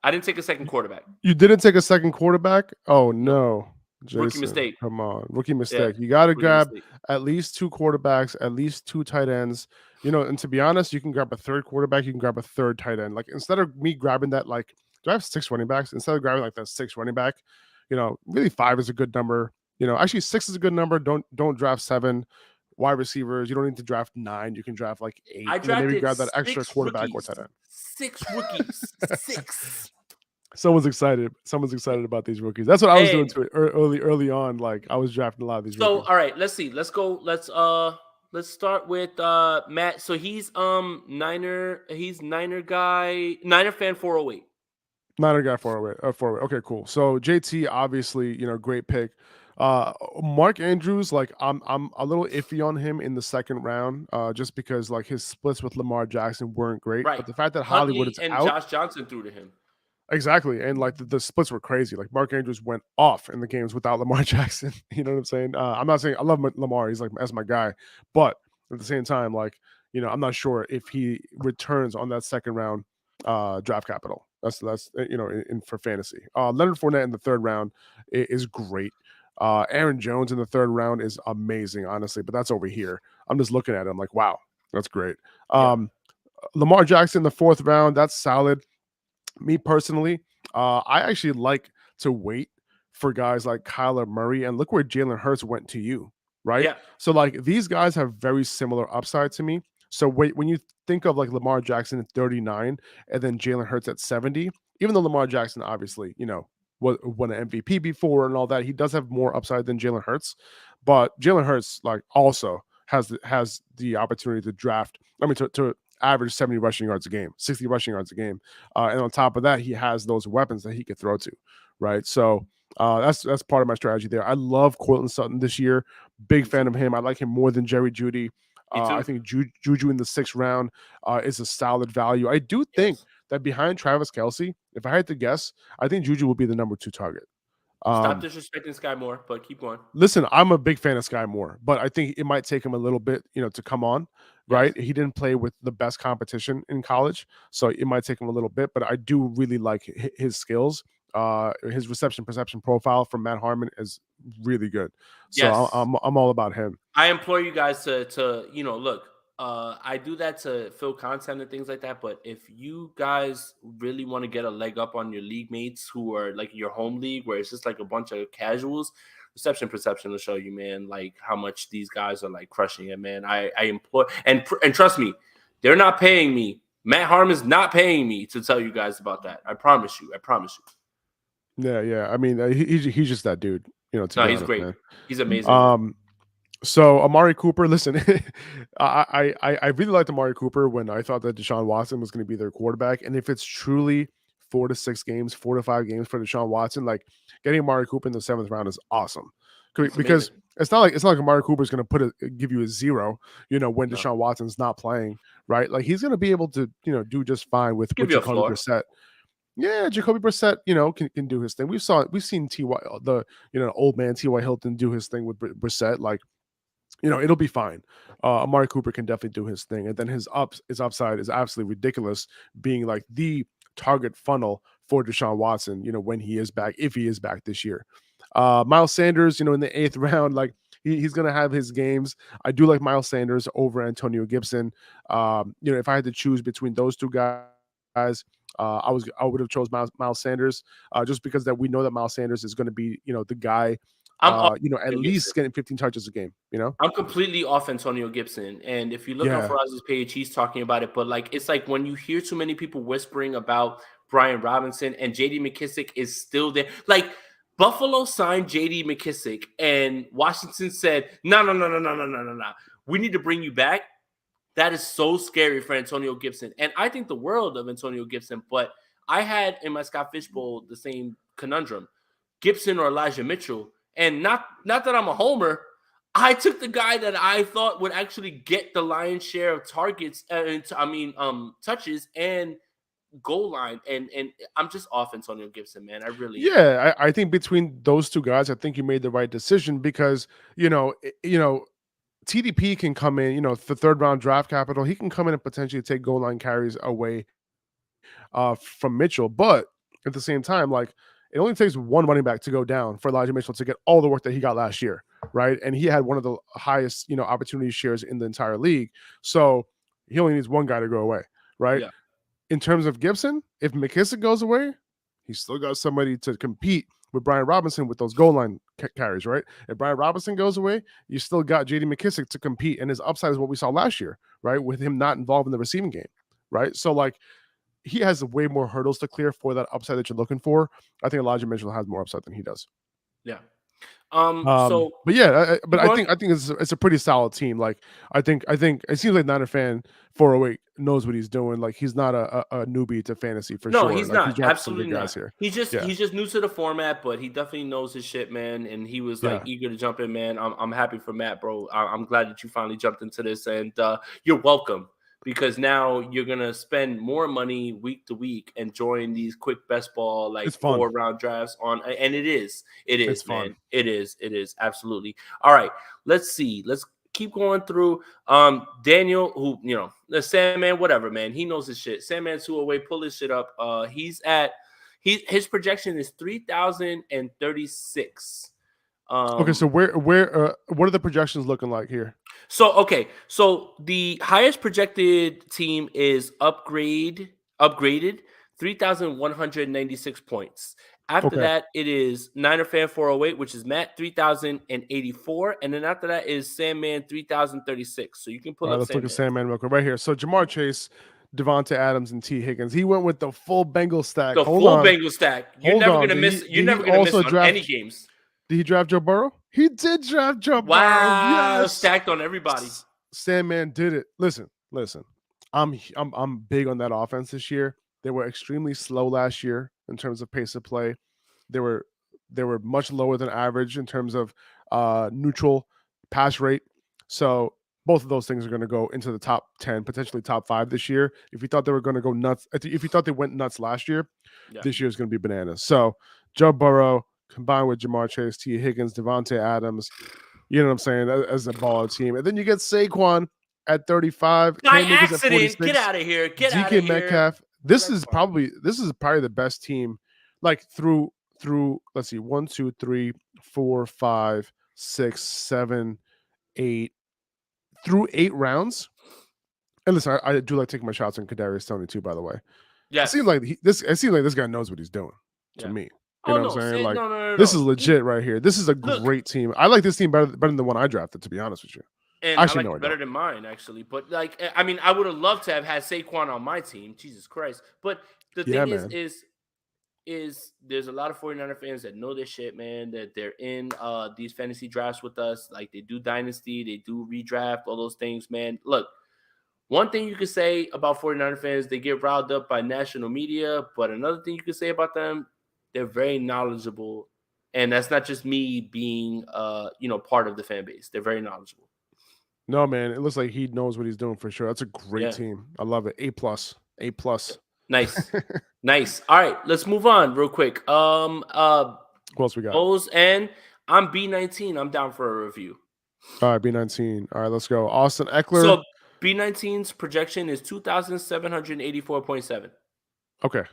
S1: I didn't take a second quarterback.
S3: You didn't take a second quarterback? Oh, no.
S1: Rookie
S3: Jason,
S1: mistake.
S3: come on, rookie
S1: Yeah,
S3: mistake. You got to
S1: rookie
S3: grab
S1: mistake.
S3: at least 2 quarterbacks, at least 2 tight ends. And to be honest, you can grab a third quarterback, you can grab a third tight end. Like instead of me grabbing that, like, do I have 6 running backs? Instead of grabbing like that 6 running back, really 5 is a good number. Actually 6 is a good number. Don't draft 7 wide receivers. You don't need to draft 9. You can draft like 8,
S1: I
S3: and then maybe
S1: drafted
S3: grab that extra
S1: 6
S3: quarterback or
S1: rookies.
S3: tight end.
S1: 6 rookies. 6.
S3: Someone's excited. Someone's excited about these rookies. That's what I was doing
S1: And
S3: to it early on. Like I was drafting a lot of these
S1: so,
S3: rookies.
S1: all right, let's see. Let's go. Let's start with Matt. So he's Niner. He's Niner guy. Niner fan 408.
S3: Niner guy forward. Forward. Okay, cool. So JT, obviously, great pick. Mark Andrews, like I'm a little iffy on him in the second round, just because like his splits with Lamar Jackson weren't great.
S1: Right.
S3: But the fact that Hollywood
S1: Huntley
S3: is
S1: and
S3: out,
S1: Josh Johnson threw to him.
S3: exactly, and like the splits were crazy. Like Mark Andrews went off in the games without Lamar Jackson. You know what I'm saying? I'm not saying I love Lamar. He's like as my guy, but at the same time, like I'm not sure if he returns on that second round draft capital. That's in for fantasy. Leonard Fournette in the third round is great. Aaron Jones in the third round is amazing, honestly, but that's over here. I'm just looking at him like, wow, that's great.
S1: Yeah.
S3: Lamar Jackson in the fourth round, that's solid. Me personally, I actually like to wait for guys like Kyler Murray, and look where Jalen Hurts went to you, right?
S1: Yeah.
S3: So like these guys have very similar upside to me. So wait, when you think of like Lamar Jackson at 39 and then Jalen Hurts at 70, even though Lamar Jackson obviously, won an MVP before and all that, he does have more upside than Jalen Hurts. But Jalen Hurts like also has the opportunity to draft. I mean, to average 70 rushing yards a game, 60 rushing yards a game. And on top of that, he has those weapons that he could throw to, right? So that's part of my strategy there. I love Courtland Sutton this year. Big fan of him. I like him more than Jerry Jeudy.
S1: Me too.
S3: I think Juju in the 6th round is a solid value. I do think that behind Travis Kelce, if I had to guess, I think Juju will be the number 2 target.
S1: Stop disrespecting Sky Moore, but keep going.
S3: Listen, I'm a big fan of Sky Moore, but I think it might take him a little bit, to come on, right?
S1: Yes.
S3: He didn't play with the best competition in college, so it might take him a little bit, but I do really like his skills. His reception perception profile from Matt Harmon is really good. So
S1: Yes.
S3: I'm all about him.
S1: I implore you guys to look. I do that to fill content and things like that. But if you guys really want to get a leg up on your league mates who are like your home league, where it's just like a bunch of casuals, reception perception will show you, man, like how much these guys are like crushing it, man. I implore and trust me, they're not paying me. Matt Harmon's not paying me to tell you guys about that. I promise you. I promise you.
S3: Yeah. I mean, he's just that dude. To
S1: No,
S3: be
S1: he's
S3: honest,
S1: great.
S3: man.
S1: He's amazing.
S3: So Amari Cooper, listen, I really liked Amari Cooper when I thought that Deshaun Watson was going to be their quarterback, and if it's truly 4 to 6 games, 4 to 5 games for Deshaun Watson, like getting Amari Cooper in the 7th round is awesome because it's not like Amari Cooper is going to give you a 0, when Deshaun Watson's not playing, right? Like he's going to be able to do just fine with Jacoby Brissett. Yeah, Jacoby Brissett, can do his thing. We've seen T.Y. the old man T.Y. Hilton do his thing with Brissett. Like, it'll be fine. Amari Cooper can definitely do his thing, and then his upside is absolutely ridiculous, being like the target funnel for Deshaun Watson. When he is back, if he is back this year. Miles Sanders, in the 8th round, like he's gonna have his games. I do like Miles Sanders over Antonio Gibson. If I had to choose between those two guys. I would have chose Miles Sanders just because that we know that Miles Sanders is going to be the guy at least getting 15 touches a game.
S1: I'm completely off Antonio Gibson, and if you look on Faraz's page, he's talking about it. But like it's like when you hear too many people whispering about Brian Robinson and J.D. McKissick is still there. Like Buffalo signed J.D. McKissick, and Washington said, "No. We need to bring you back." That is so scary for Antonio Gibson. And I think the world of Antonio Gibson, but I had in my Scott Fishbowl the same conundrum, Gibson or Elijah Mitchell. And not that I'm a homer, I took the guy that I thought would actually get the lion's share of targets, touches and goal line. And I'm just off Antonio Gibson, man.
S3: I think between those two guys, I think you made the right decision because, TDP can come in, the 3rd round draft capital. He can come in and potentially take goal line carries away from Mitchell. But at the same time, like it only takes one running back to go down for Elijah Mitchell to get all the work that he got last year, right? And he had one of the highest, opportunity shares in the entire league. So he only needs one guy to go away, right?
S1: Yeah.
S3: In terms of Gibson, if McKissick goes away, he's still got somebody to compete with Brian Robinson with those goal line carries, right? If Brian Robinson goes away, you still got J.D. McKissick to compete, and his upside is what we saw last year, right? With him not involved in the receiving game, right? So, like, he has way more hurdles to clear for that upside that you're looking for. I think Elijah Mitchell has more upside than he does.
S1: Yeah. So
S3: But yeah, I
S1: Mark-
S3: think it's a pretty solid team. Like, I think it seems like Niner fan 408 knows what he's doing. Like, he's not a newbie to fantasy for
S1: no,
S3: sure.
S1: he's
S3: like,
S1: not.
S3: He's dropped
S1: Absolutely
S3: some good
S1: not.
S3: guys here.
S1: He's just new to the format, but he definitely knows his shit, man. And he was like eager to jump in, man. I'm happy for Matt, bro. I'm glad that you finally jumped into this, and you're welcome. Because now you're gonna spend more money week to week and join these quick best ball like 4-round drafts on, and it is
S3: It's
S1: man,
S3: fun.
S1: it is absolutely. All right, let's see, let's keep going through. Daniel, who the Sandman, whatever, man, he knows his shit. Sandman 208, pull his shit up. His projection is 3,036.
S3: Okay, so where what are the projections looking like here?
S1: So the highest projected team is upgraded 3,196 points. After that, it is Niner Fan 408, which is Matt 3,084, and then after that is Sandman 3,036. So you can pull up.
S3: Let's look at Sandman real quick right here. So Jamar Chase, Devonta Adams, and T. Higgins. He went with the full Bengal stack.
S1: The full Bengal stack. You're never gonna miss. You're never gonna miss on any games.
S3: Did he draft Joe Burrow? He did draft Joe Burrow.
S1: Wow,
S3: Yes.
S1: stacked on everybody.
S3: Sandman did it. Listen. I'm big on that offense this year. They were extremely slow last year in terms of pace of play. They were much lower than average in terms of neutral pass rate. So both of those things are going to go into the top 10, potentially top 5 this year. If you thought they were going to go nuts, if you thought they went nuts last year, this year is going to be bananas. So Joe Burrow combined with Jamar Chase, T. Higgins, Devontae Adams, you know what I'm saying, as a baller team. And then you get Saquon at 35.
S1: By accident, get out of here. Get out of here.
S3: Metcalf. This is probably the best team, like through let's see, 1, 2, 3, 4, 5, 6, 7, 8, through 8 rounds. And listen, I do like taking my shots on Kadarius Toney too, by the way. Yeah, it seems like this guy knows what he's doing to me. You know what I'm saying? Like, this is legit right here. This is a great team. I like this team better than the one I drafted, to be honest with you.
S1: And actually, I like it better than mine, actually. But like, I mean, I would have loved to have had Saquon on my team. Jesus Christ! But the thing is there's a lot of 49er fans that know this shit, man. That they're in these fantasy drafts with us. Like, they do dynasty, they do redraft, all those things, man. Look, one thing you could say about 49er fans, they get riled up by national media. But another thing you could say about them, they're very knowledgeable, and that's not just me being part of the fan base. They're very knowledgeable.
S3: No, man, it looks like he knows what he's doing for sure. That's a great team. I love it. A+.
S1: Nice. Nice. All right, let's move on real quick.
S3: Who else we got?
S1: Bose, and I'm B19. I'm down for a review.
S3: All right, B19. All right, let's go. Austin Eckler.
S1: So B19's projection is 2,784.7.
S3: Okay.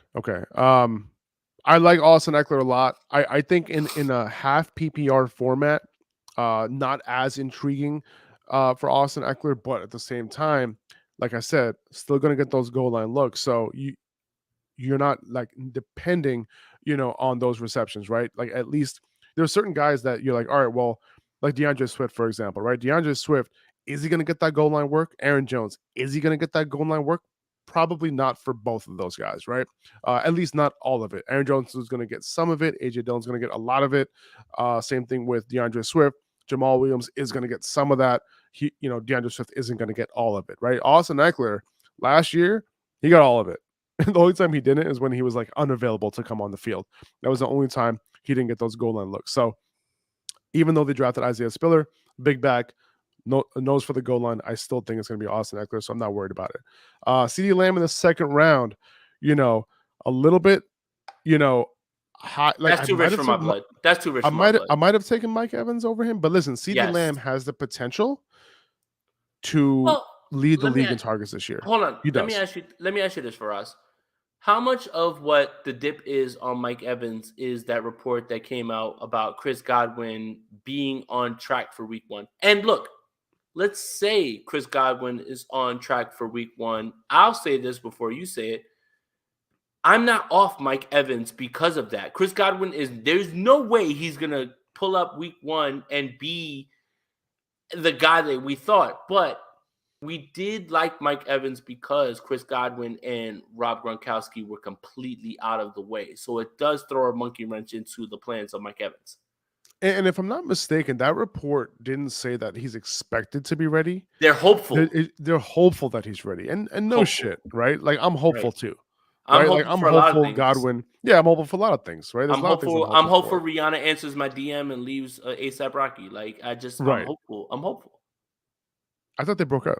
S3: I like Austin Eckler a lot. I think in a half PPR format, not as intriguing for Austin Eckler, but at the same time, like I said, still going to get those goal line looks. So you're not like depending, on those receptions, right? Like, at least there's certain guys that you're like, all right, well, like DeAndre Swift, for example, right? DeAndre Swift, is he going to get that goal line work? Aaron Jones, is he going to get that goal line work? Probably not for both of those guys, right? At least not all of it. Aaron Jones is going to get some of it. AJ Dillon's going to get a lot of it. Same thing with DeAndre Swift. Jamal Williams is going to get some of that. DeAndre Swift isn't going to get all of it, right? Austin Eckler, last year, he got all of it. And the only time he didn't is when he was like unavailable to come on the field. That was the only time he didn't get those goal line looks. So even though they drafted Isaiah Spiller, big back, nose for the goal line, I still think it's going to be Austin Eckler, so I'm not worried about it. CeeDee Lamb in the second round, a little bit, high. Like,
S1: that's too rich for my blood. That's too rich for my blood.
S3: I might have taken Mike Evans over him, but listen, CeeDee Lamb has the potential to lead the league in targets this year.
S1: Hold on. Let me ask you this, Faraz. How much of what the dip is on Mike Evans is that report that came out about Chris Godwin being on track for week 1? And look, let's say Chris Godwin is on track for week 1. I'll say this before you say it. I'm not off Mike Evans because of that. Chris Godwin there's no way he's going to pull up week 1 and be the guy that we thought. But we did like Mike Evans because Chris Godwin and Rob Gronkowski were completely out of the way. So it does throw a monkey wrench into the plans of Mike Evans.
S3: And if I'm not mistaken, that report didn't say that he's expected to be ready.
S1: They're hopeful.
S3: They're hopeful that he's ready. And no
S1: Hopeful.
S3: shit, right? Like I'm hopeful too.
S1: I'm
S3: Right?
S1: hopeful
S3: Like I'm
S1: for a lot of
S3: hopeful
S1: things.
S3: Godwin. Yeah, I'm hopeful for a lot of things, right? There's
S1: I'm
S3: a lot of things
S1: hopeful. I'm hopeful Rihanna answers my DM and leaves ASAP Rocky. Like I'm
S3: Right.
S1: hopeful. I'm hopeful.
S3: I thought they broke up.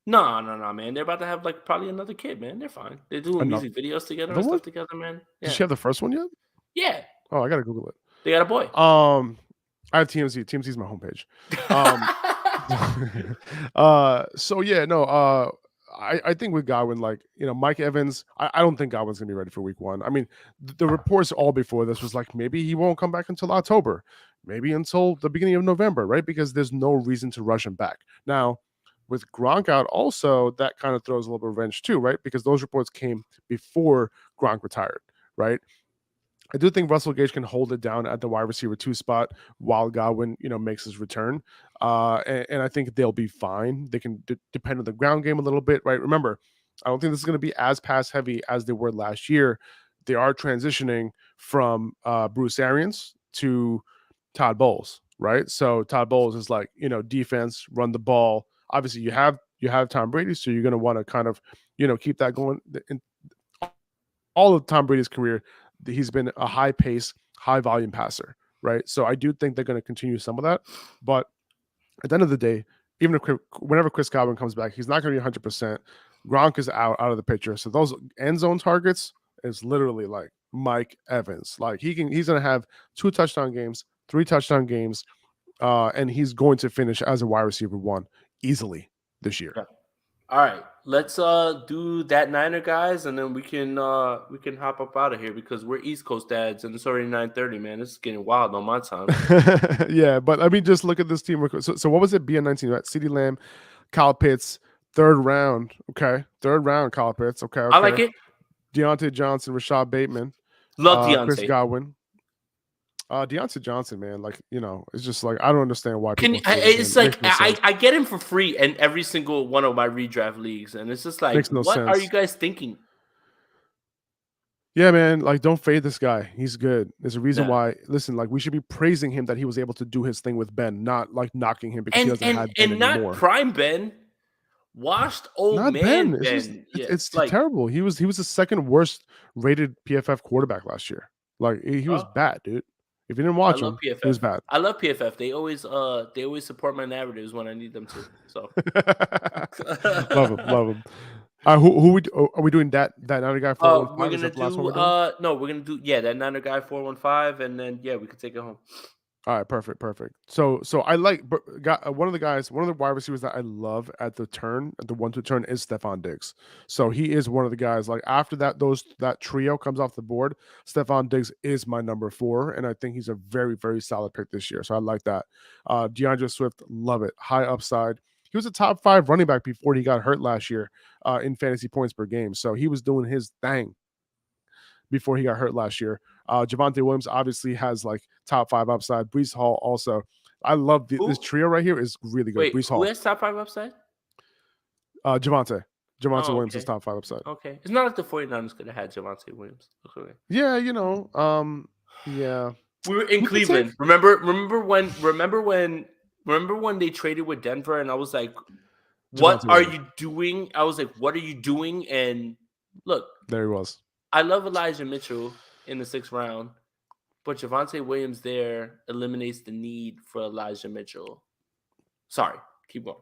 S1: No, man. They're about to have like probably another kid, man. They're fine. They're doing music videos together and stuff together, man. Yeah.
S3: Did she have the first one yet?
S1: Yeah.
S3: Oh, I gotta Google it.
S1: They got a boy.
S3: I have TMZ. TMZ is my homepage. So yeah, no. I think with Godwin, like Mike Evans, I don't think Godwin's gonna be ready for week 1. I mean, the reports all before this was like maybe he won't come back until October, maybe until the beginning of November, right? Because there's no reason to rush him back. Now, with Gronk out, also that kind of throws a little bit of wrench too, right? Because those reports came before Gronk retired, right? I do think Russell Gage can hold it down at the wide receiver 2 spot while Godwin, makes his return. And I think they'll be fine. They can depend on the ground game a little bit, right? Remember, I don't think this is going to be as pass heavy as they were last year. They are transitioning from Bruce Arians to Todd Bowles, right? So Todd Bowles is like, defense, run the ball. Obviously, you have Tom Brady, so you're going to want to kind of, keep that going. In all of Tom Brady's career, he's been a high pace, high volume passer, right? So I do think they're going to continue some of that. But at the end of the day, whenever Chris Godwin comes back, he's not going to be 100%. Gronk is out of the picture. So those end zone targets is literally like Mike Evans. Like he's going to have 2 touchdown games, 3 touchdown games, and he's going to finish as a wide receiver 1 easily this year.
S1: Yeah. All right, let's do that Niner guys, and then we can hop up out of here because we're East Coast dads, and it's already 9:30, man. This is getting wild on my time.
S3: Yeah, but I mean, just look at this team. So what was it? BN19, right? CeeDee Lamb, Kyle Pitts, 3rd round. Okay, 3rd round, Kyle Pitts. Okay.
S1: I like it.
S3: Deontay Johnson, Rashad Bateman,
S1: love Deontay.
S3: Chris Godwin. Deontay Johnson, man, like it's just like I don't understand why.
S1: It's like I get him for free in every single one of my redraft leagues, and it's just like, what sense. Are you guys thinking?
S3: Yeah, man, like don't fade this guy. He's good. There's a reason why. Listen, like we should be praising him that he was able to do his thing with Ben, not like knocking him because he doesn't have Ben anymore.
S1: Not prime Ben. Washed old not man Ben.
S3: It's like, terrible. He was the 2nd worst rated PFF quarterback last year. Like he was bad, dude. If you didn't watch him,
S1: PFF.
S3: He was bad.
S1: I love PFF. They always support my narratives when I need them to. So
S3: love him. Who are we doing that Niner guy 415?
S1: We're gonna do no, we're gonna do that Niner guy 415, and then we can take it home.
S3: All right, perfect. So I like one of the wide receivers that I love at the 1-2 turn is Stephon Diggs. So he is one of the guys. Like after that trio comes off the board, Stephon Diggs is my number 4, and I think he's a very, very solid pick this year. So I like that. DeAndre Swift, love it. High upside. He was a top 5 running back before he got hurt last year in fantasy points per game. So he was doing his thing before he got hurt last year. Javonte Williams obviously has like top 5 upside. Breece Hall also. I love this trio right here is really good.
S1: Wait,
S3: Breece Hall.
S1: Who has top 5 upside?
S3: Javonte Williams is top 5 upside.
S1: Okay. It's not like the 49ers could have had Javonte Williams. Okay.
S3: Yeah, yeah.
S1: We were in Cleveland. Remember when they traded with Denver and I was like, what are you doing? I was like, what are you doing? And look.
S3: There he was.
S1: I love Elijah Mitchell in the 6th round, but Javonte Williams there eliminates the need for Elijah Mitchell. Sorry, keep going.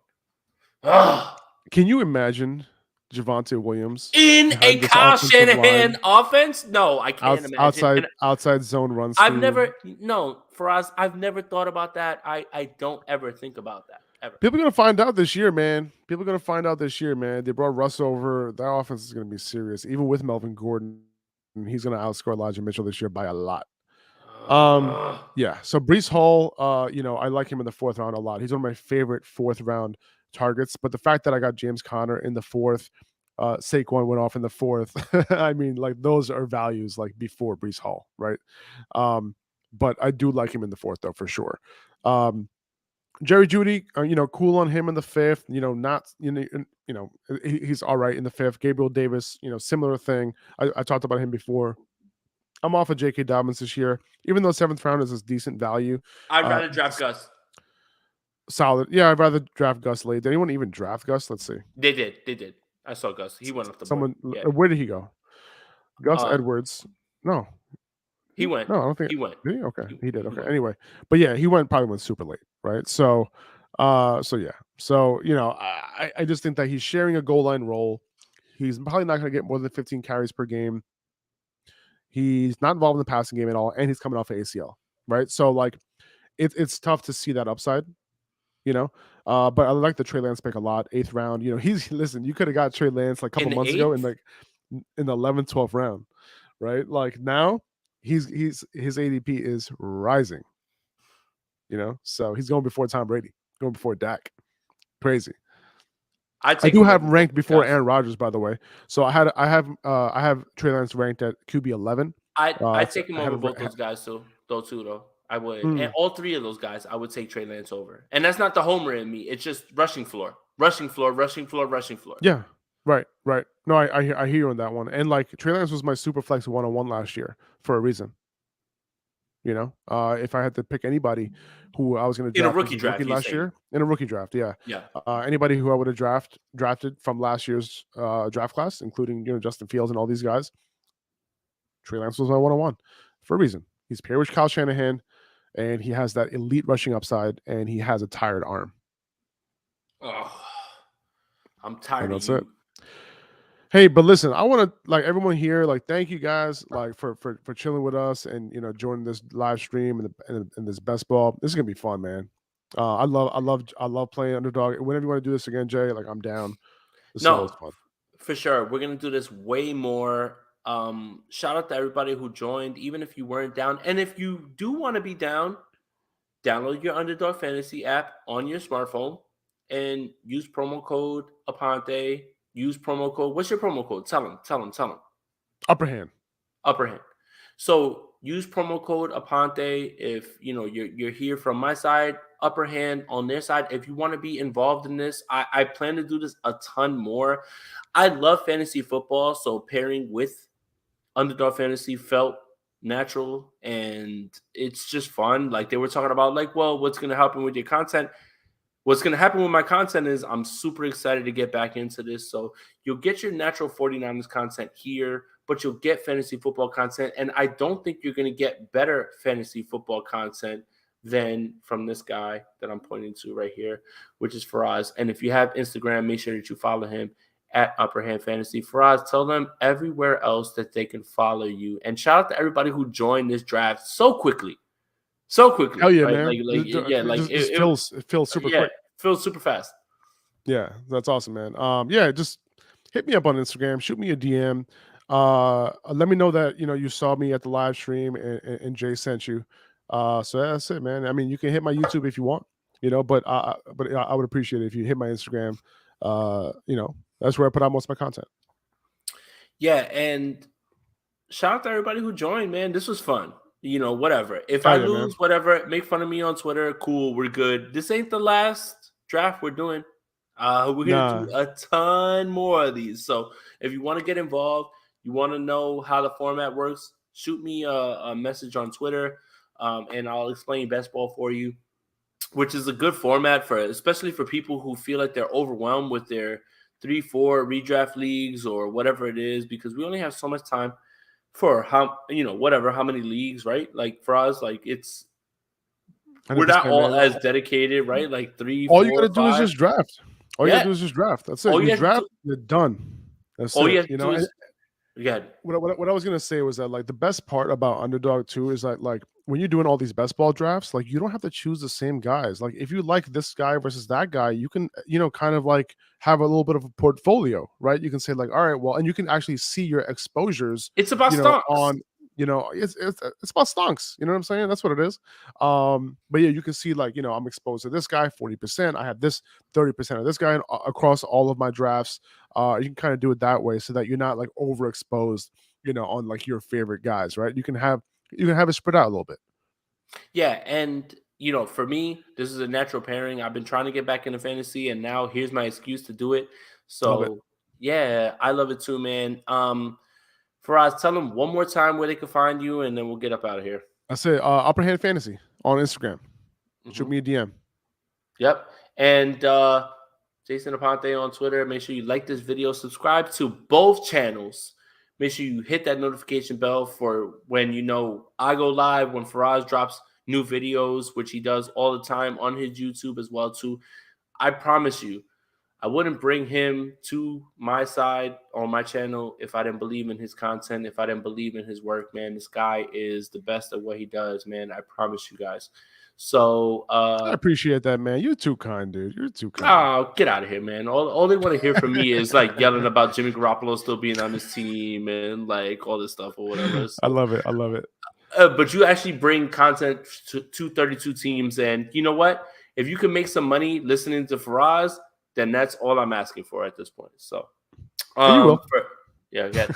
S3: Can you imagine Javonte Williams
S1: in a Kyle Shanahan offense? No, I can't imagine.
S3: Outside zone runs.
S1: Faraz, I've never thought about that. I don't ever think about that. ever.
S3: People are gonna find out this year, man. People are gonna find out this year, man. They brought Russ over. That offense is gonna be serious, even with Melvin Gordon. He's gonna outscore Elijah Mitchell this year by a lot.
S1: Ugh.
S3: Yeah. So Brees Hall, I like him in the 4th round a lot. He's one of my favorite 4th round targets. But the fact that I got James Conner in the 4th, Saquon went off in the 4th. I mean, like those are values like before Brees Hall, right? But I do like him in the 4th though for sure. Jerry Jeudy, cool on him in the 5th. He's all right in the 5th. Gabriel Davis, similar thing. I talked about him before. I'm off of J.K. Dobbins this year, even though 7th round is a decent value.
S1: I'd rather draft Gus.
S3: Solid. Yeah, I'd rather draft Gus late. Did anyone even draft Gus? Let's see.
S1: They did. I saw Gus. He went off the board. Yeah.
S3: Where did he go? Gus Edwards. No.
S1: He went.
S3: No, I don't think
S1: he went.
S3: Did he? Okay. He did.
S1: He
S3: Okay.
S1: went.
S3: Anyway. But yeah, he probably went super late, right? So yeah. So, I just think that he's sharing a goal line role. He's probably not going to get more than 15 carries per game. He's not involved in the passing game at all, and he's coming off of ACL, right? So like, it's tough to see that upside, but I like the Trey Lance pick a lot. 8th round, you could have got Trey Lance like a couple months ago in the 11th, 12th round, right? Like now, his ADP is rising, so he's going before Tom Brady, going before Dak, crazy. I do have ranked before Aaron Rodgers, by the way. So I have Trey Lance ranked at QB 11.
S1: I'd take him over both those guys though. I would, and all 3 of those guys, I would take Trey Lance over. And that's not the homer in me; it's just rushing floor.
S3: Yeah, right. No, I hear you on that one. And like Trey Lance was my super flex 1-on-1 last year for a reason. If I had to pick anybody who I was going to draft
S1: in a rookie draft
S3: last year, in a rookie draft, yeah. Anybody who I would have drafted from last year's draft class, including Justin Fields and all these guys, Trey Lance was my 1-on-1 for a reason. He's paired with Kyle Shanahan, and he has that elite rushing upside, and he has a tired arm.
S1: Oh, I'm tired of you.
S3: Hey, but listen, I want to everyone here, thank you guys for chilling with us and joining this live stream and this best ball. This is gonna be fun, man. I love playing Underdog. Whenever you want to do this again, Jay, I'm down. This is always fun.
S1: For sure. We're gonna do this way more. Shout out to everybody who joined, even if you weren't down. And if you do want to be down, download your Underdog Fantasy app on your smartphone and use promo code Aponte. Use promo code. What's your promo code? Tell them.
S3: Upper hand.
S1: So use promo code Aponte if you're here from my side. Upper hand on their side. If you want to be involved in this, I plan to do this a ton more. I love fantasy football, so pairing with Underdog Fantasy felt natural, and it's just fun. Like they were talking about, what's going to happen with your content? What's going to happen with my content is I'm super excited to get back into this. So you'll get your natural 49ers content here, but you'll get fantasy football content. And I don't think you're going to get better fantasy football content than from this guy that I'm pointing to right here, which is Faraz. And if you have Instagram, make sure that you follow him at Upper Hand Fantasy. Faraz, tell them everywhere else that they can follow you. And shout out to everybody who joined this draft so quickly.
S3: Hell yeah,
S1: right?
S3: man! It feels super quick.
S1: Feels super fast.
S3: Yeah, that's awesome, man. Just hit me up on Instagram. Shoot me a DM. Let me know that you saw me at the live stream and Jay sent you. So that's it, man. I mean, you can hit my YouTube if you want, but I would appreciate it if you hit my Instagram. That's where I put out most of my content.
S1: Yeah, and shout out to everybody who joined, man. This was fun. Whatever. If I lose, man, whatever, make fun of me on Twitter. Cool, we're good. This ain't the last draft we're doing. We're gonna do a ton more of these. So if you want to get involved, you want to know how the format works, shoot me a message on Twitter, and I'll explain best ball for you, which is a good format especially for people who feel like they're overwhelmed with their 3-4 redraft leagues or whatever it is, because we only have so much time for how many leagues, right? Like for us, we're not all as dedicated, right? Like 3, 4,
S3: all you gotta
S1: 5.
S3: do is just draft. All you gotta do is just draft. That's it. You draft, you're done. That's it.
S1: Again,
S3: What I was gonna say was that like the best part about Underdog too is that like when you're doing all these best ball drafts, like you don't have to choose the same guys. Like if you like this guy versus that guy, you can kind of like have a little bit of a portfolio, right? You can say like, all right, well, and you can actually see your exposures,
S1: it's about stonks.
S3: on it's about stonks. You know what I'm saying? That's what it is. But yeah, you can see like I'm exposed to this guy 40%. I have this 30% of this guy across all of my drafts. You can kind of do it that way so that you're not like overexposed, on like your favorite guys, right? You can have it spread out a little bit.
S1: Yeah, and for me, this is a natural pairing. I've been trying to get back into fantasy, and now here's my excuse to do it.
S3: Love it.
S1: So yeah, I love it too, man. Faraz, tell them one more time where they can find you, and then we'll get up out of here.
S3: I say Upper Hand Fantasy on Instagram. Shoot
S1: Mhm.
S3: me a DM.
S1: Yep. And Jason Aponte on Twitter. Make sure you like this video, subscribe to both channels. Make sure you hit that notification bell for when I go live, when Faraz drops new videos, which he does all the time on his YouTube as well too. I promise you, I wouldn't bring him to my side on my channel if I didn't believe in his content, if I didn't believe in his work, man. This guy is the best at what he does, man. I promise you guys. So
S3: I appreciate that, man. You're too kind, dude. You're too kind.
S1: oh, get out of here, man. All they want to hear from me is like yelling about Jimmy Garoppolo still being on his team and like all this stuff or whatever.
S3: I
S1: So,
S3: love it. I love it.
S1: but you actually bring content to 32 teams. And you know what? If you can make some money listening to Faraz, then that's all I'm asking for at this point. So,
S3: And you will.
S1: yeah, yeah.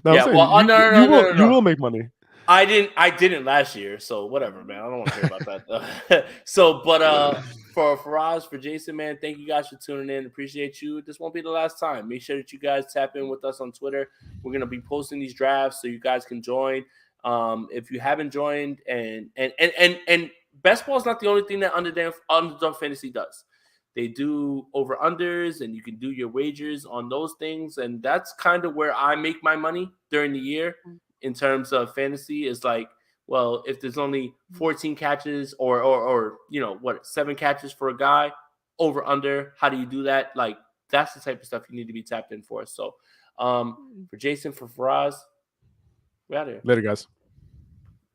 S3: No, I'm
S1: Yeah,
S3: saying
S1: well,
S3: you,
S1: no,
S3: you,
S1: no,
S3: you
S1: no, no,
S3: will
S1: no,
S3: you
S1: no.
S3: will make money.
S1: I didn't last year, so whatever, man. I don't want to hear about that. So, but for Faraz, for Jason, man, thank you guys for tuning in. Appreciate you. This won't be the last time. Make sure that you guys tap in with us on Twitter. We're gonna be posting these drafts so you guys can join. If you haven't joined, and best ball is not the only thing that Underdog Fantasy does. They do over unders, and you can do your wagers on those things, and that's kind of where I make my money during the year in terms of fantasy. Is like, well, if there's only 14 catches or 7 catches for a guy, over under, how do you do that? Like, that's the type of stuff you need to be tapped in for. So for Jason, for Faraz, we're out of here.
S3: Later, guys.